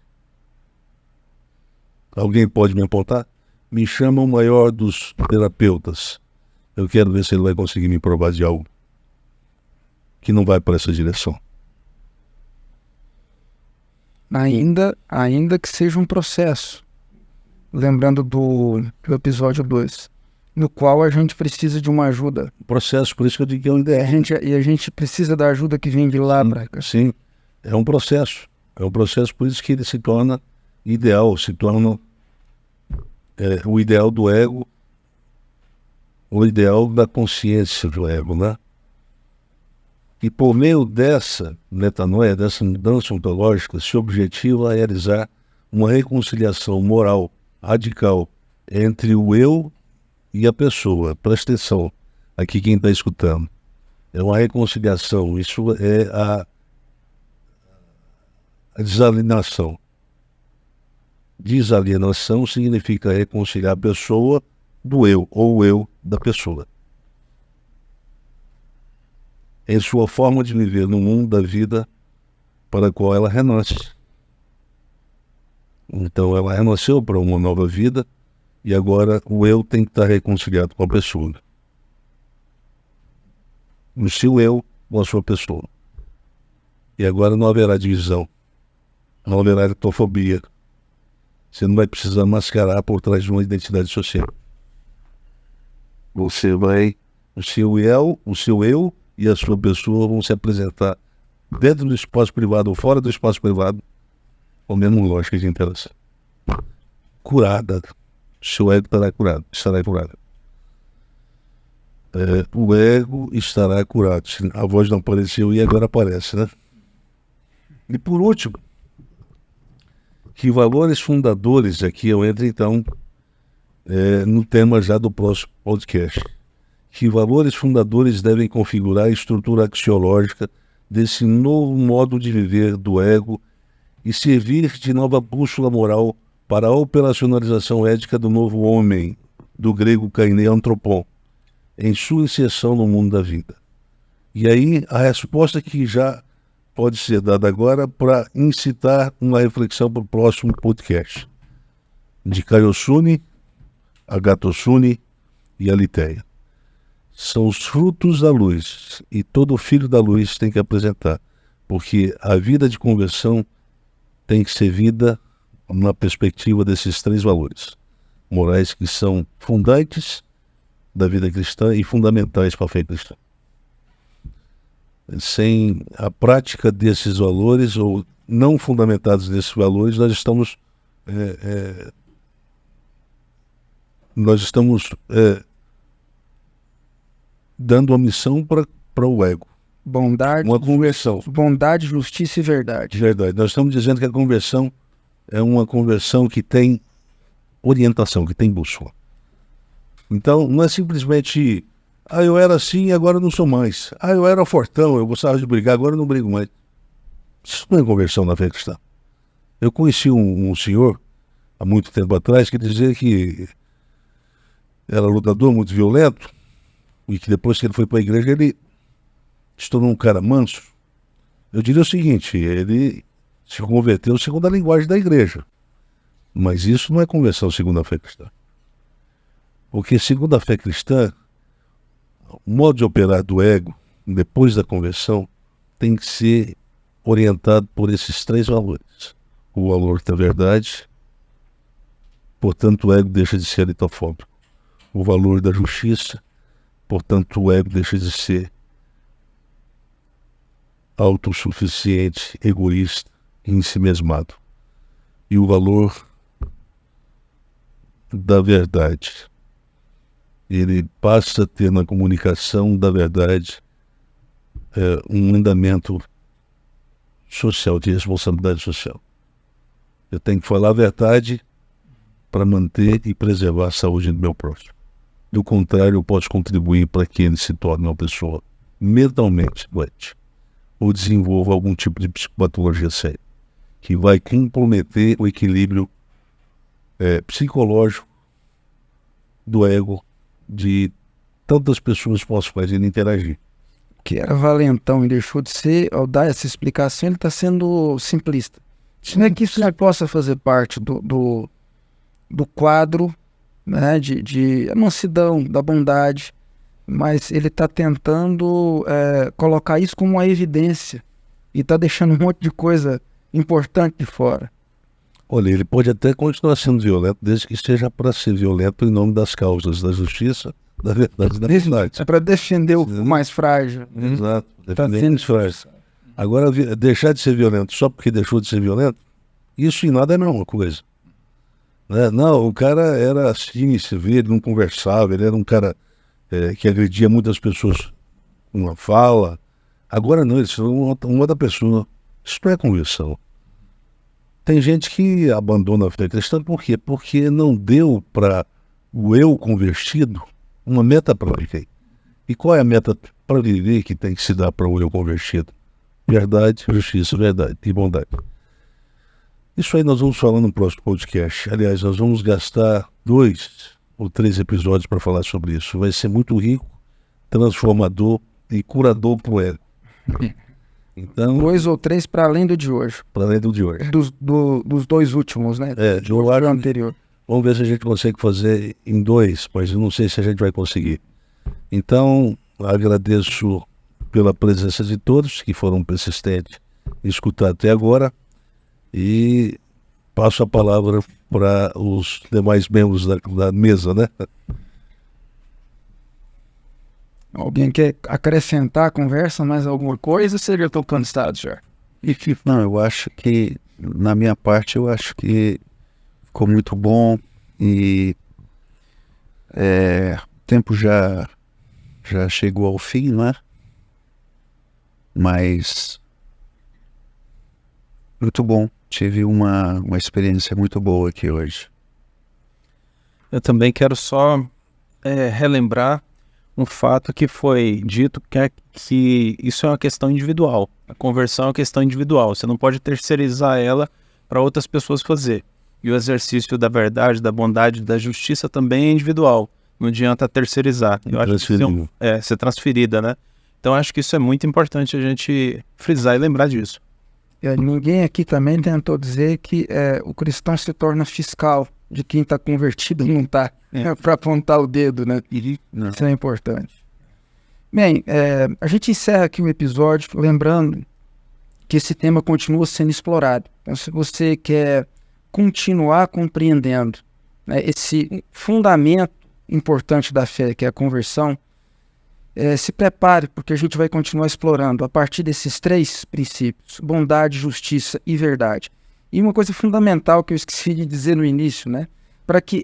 Alguém pode me apontar? Me chama o maior dos terapeutas. Eu quero ver se ele vai conseguir me provar de algo que não vai para essa direção. Ainda que seja um processo. Lembrando do episódio 2, no qual a gente precisa de uma ajuda. Processo, por isso que eu digo que é um ideal. E a gente precisa da ajuda que vem de lá para cá. Sim, é um processo. É um processo, por isso que ele se torna ideal, se torna o ideal do ego, o ideal da consciência do ego, né? E por meio dessa metanoia, dessa mudança ontológica, se objetiva a realizar uma reconciliação moral radical entre o eu e a pessoa. Presta atenção, aqui quem está escutando. É uma reconciliação, isso é a desalienação. Desalienação significa reconciliar a pessoa do eu, ou o eu da pessoa. Em sua forma de viver no mundo da vida para a qual ela renasce. Então ela renasceu para uma nova vida e agora o eu tem que estar reconciliado com a pessoa. O seu eu com a sua pessoa. E agora não haverá divisão, não haverá etofobia. Você não vai precisar mascarar por trás de uma identidade social. Você vai, o seu eu e a sua pessoa vão se apresentar dentro do espaço privado ou fora do espaço privado, com a mesma lógica de interação. Curada. O seu ego estará curado. O ego estará curado. A voz não apareceu e agora aparece, né? E por último, que valores fundadores aqui eu entro então no tema já do próximo podcast, que valores fundadores devem configurar a estrutura axiológica desse novo modo de viver do ego e servir de nova bússola moral para a operacionalização ética do novo homem, do grego kainé antropon, em sua inserção no mundo da vida. E aí a resposta que já pode ser dada agora para incitar uma reflexão para o próximo podcast, de Kaiosune, Agathosune e Aletheia. São os frutos da luz, e todo filho da luz tem que apresentar, porque a vida de conversão tem que ser vida na perspectiva desses 3 valores morais que são fundantes da vida cristã e fundamentais para a fé cristã. Sem a prática desses valores, ou não fundamentados nesses valores, nós estamos dando a missão para o ego. Uma conversão. Bondade, justiça e verdade. Verdade. Nós estamos dizendo que a conversão é uma conversão que tem orientação, que tem bússola. Então, não é simplesmente, eu era assim, agora não sou mais. Eu era fortão, eu gostava de brigar, agora não brigo mais. Isso não é conversão na fé cristã. Eu conheci um senhor, há muito tempo atrás, que dizia que era lutador, muito violento, e que depois que ele foi para a igreja, ele se tornou um cara manso. Eu diria o seguinte, ele se converteu segundo a linguagem da igreja. Mas isso não é conversão segundo a fé cristã. Porque segundo a fé cristã, o modo de operar do ego, depois da conversão, tem que ser orientado por esses 3 valores. O valor da verdade, portanto o ego deixa de ser litofóbico. O valor da justiça, portanto o ego deixa de ser autossuficiente, egoísta e ensimesmado. E o valor da verdade, ele passa a ter na comunicação da verdade um andamento social, de responsabilidade social. Eu tenho que falar a verdade para manter e preservar a saúde do meu próximo. Do contrário, eu posso contribuir para que ele se torne uma pessoa mentalmente doente ou desenvolva algum tipo de psicopatologia séria, que vai comprometer o equilíbrio psicológico do ego de tantas pessoas com as quais ele interagir. Que era valentão e deixou de ser, ao dar essa explicação, ele está sendo simplista. Não é que isso já possa fazer parte do quadro, né, de mansidão, da bondade, mas ele está tentando colocar isso como uma evidência e está deixando um monte de coisa importante de fora. Olha, ele pode até continuar sendo violento, desde que esteja para ser violento em nome das causas da justiça, da verdade e da verdade. É para defender o mais frágil. Exato, defender o mais frágil. Agora, deixar de ser violento só porque deixou de ser violento, isso em nada é a mesma coisa. Né? Não, o cara era assim, se vê, ele não conversava, ele era um cara que agredia muitas pessoas com uma fala. Agora não, ele se tornou uma outra pessoa. Isso não é conversão. Tem gente que abandona a fé cristã por quê? Porque não deu para o eu convertido uma meta para viver. E qual é a meta para viver que tem que se dar para o eu convertido? Verdade, justiça, verdade e bondade. Isso aí nós vamos falar no próximo podcast. Aliás, nós vamos gastar 2 ou 3 episódios para falar sobre isso. Vai ser muito rico, transformador e curador para o ego. Então, 2 ou 3 para além do de hoje. Para além do de hoje. Dos 2 últimos, né? Do anterior. Vamos ver se a gente consegue fazer em 2, mas eu não sei se a gente vai conseguir. Então, agradeço pela presença de todos que foram persistentes em escutar até agora e passo a palavra para os demais membros da mesa, né? Alguém quer acrescentar a conversa, mais alguma coisa? Seria tocando estado, senhor? Não, eu acho que, na minha parte, eu acho que ficou muito bom e o tempo já chegou ao fim, né? Mas muito bom. Tive uma experiência muito boa aqui hoje. Eu também quero só relembrar um fato que foi dito, que isso é uma questão individual. A conversão é uma questão individual. Você não pode terceirizar ela para outras pessoas fazer. E o exercício da verdade, da bondade, da justiça também é individual. Não adianta terceirizar. Eu acho que isso ser transferida, né? Então acho que isso é muito importante a gente frisar e lembrar disso. Ninguém aqui também tentou dizer que o cristão se torna fiscal de quem está convertido e não está, para apontar o dedo, né? Isso é importante. Bem, a gente encerra aqui o episódio lembrando que esse tema continua sendo explorado. Então, se você quer continuar compreendendo, né, esse fundamento importante da fé, que é a conversão, se prepare, porque a gente vai continuar explorando a partir desses 3 princípios: bondade, justiça e verdade. E uma coisa fundamental que eu esqueci de dizer no início, né? Para que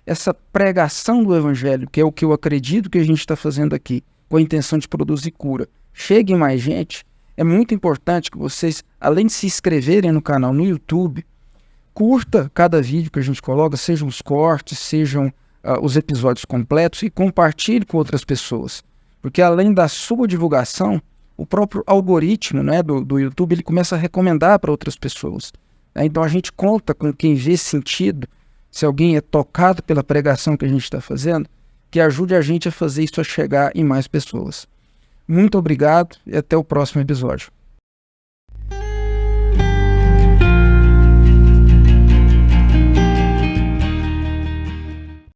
essa pregação do evangelho, que é o que eu acredito que a gente está fazendo aqui, com a intenção de produzir cura, chegue mais gente, é muito importante que vocês, além de se inscreverem no canal no YouTube, curta cada vídeo que a gente coloca, sejam os cortes, sejam os episódios completos, e compartilhe com outras pessoas. Porque além da sua divulgação, o próprio algoritmo, né, do YouTube, ele começa a recomendar para outras pessoas. Então a gente conta com quem vê sentido, se alguém é tocado pela pregação que a gente está fazendo, que ajude a gente a fazer isso a chegar em mais pessoas. Muito obrigado e até o próximo episódio.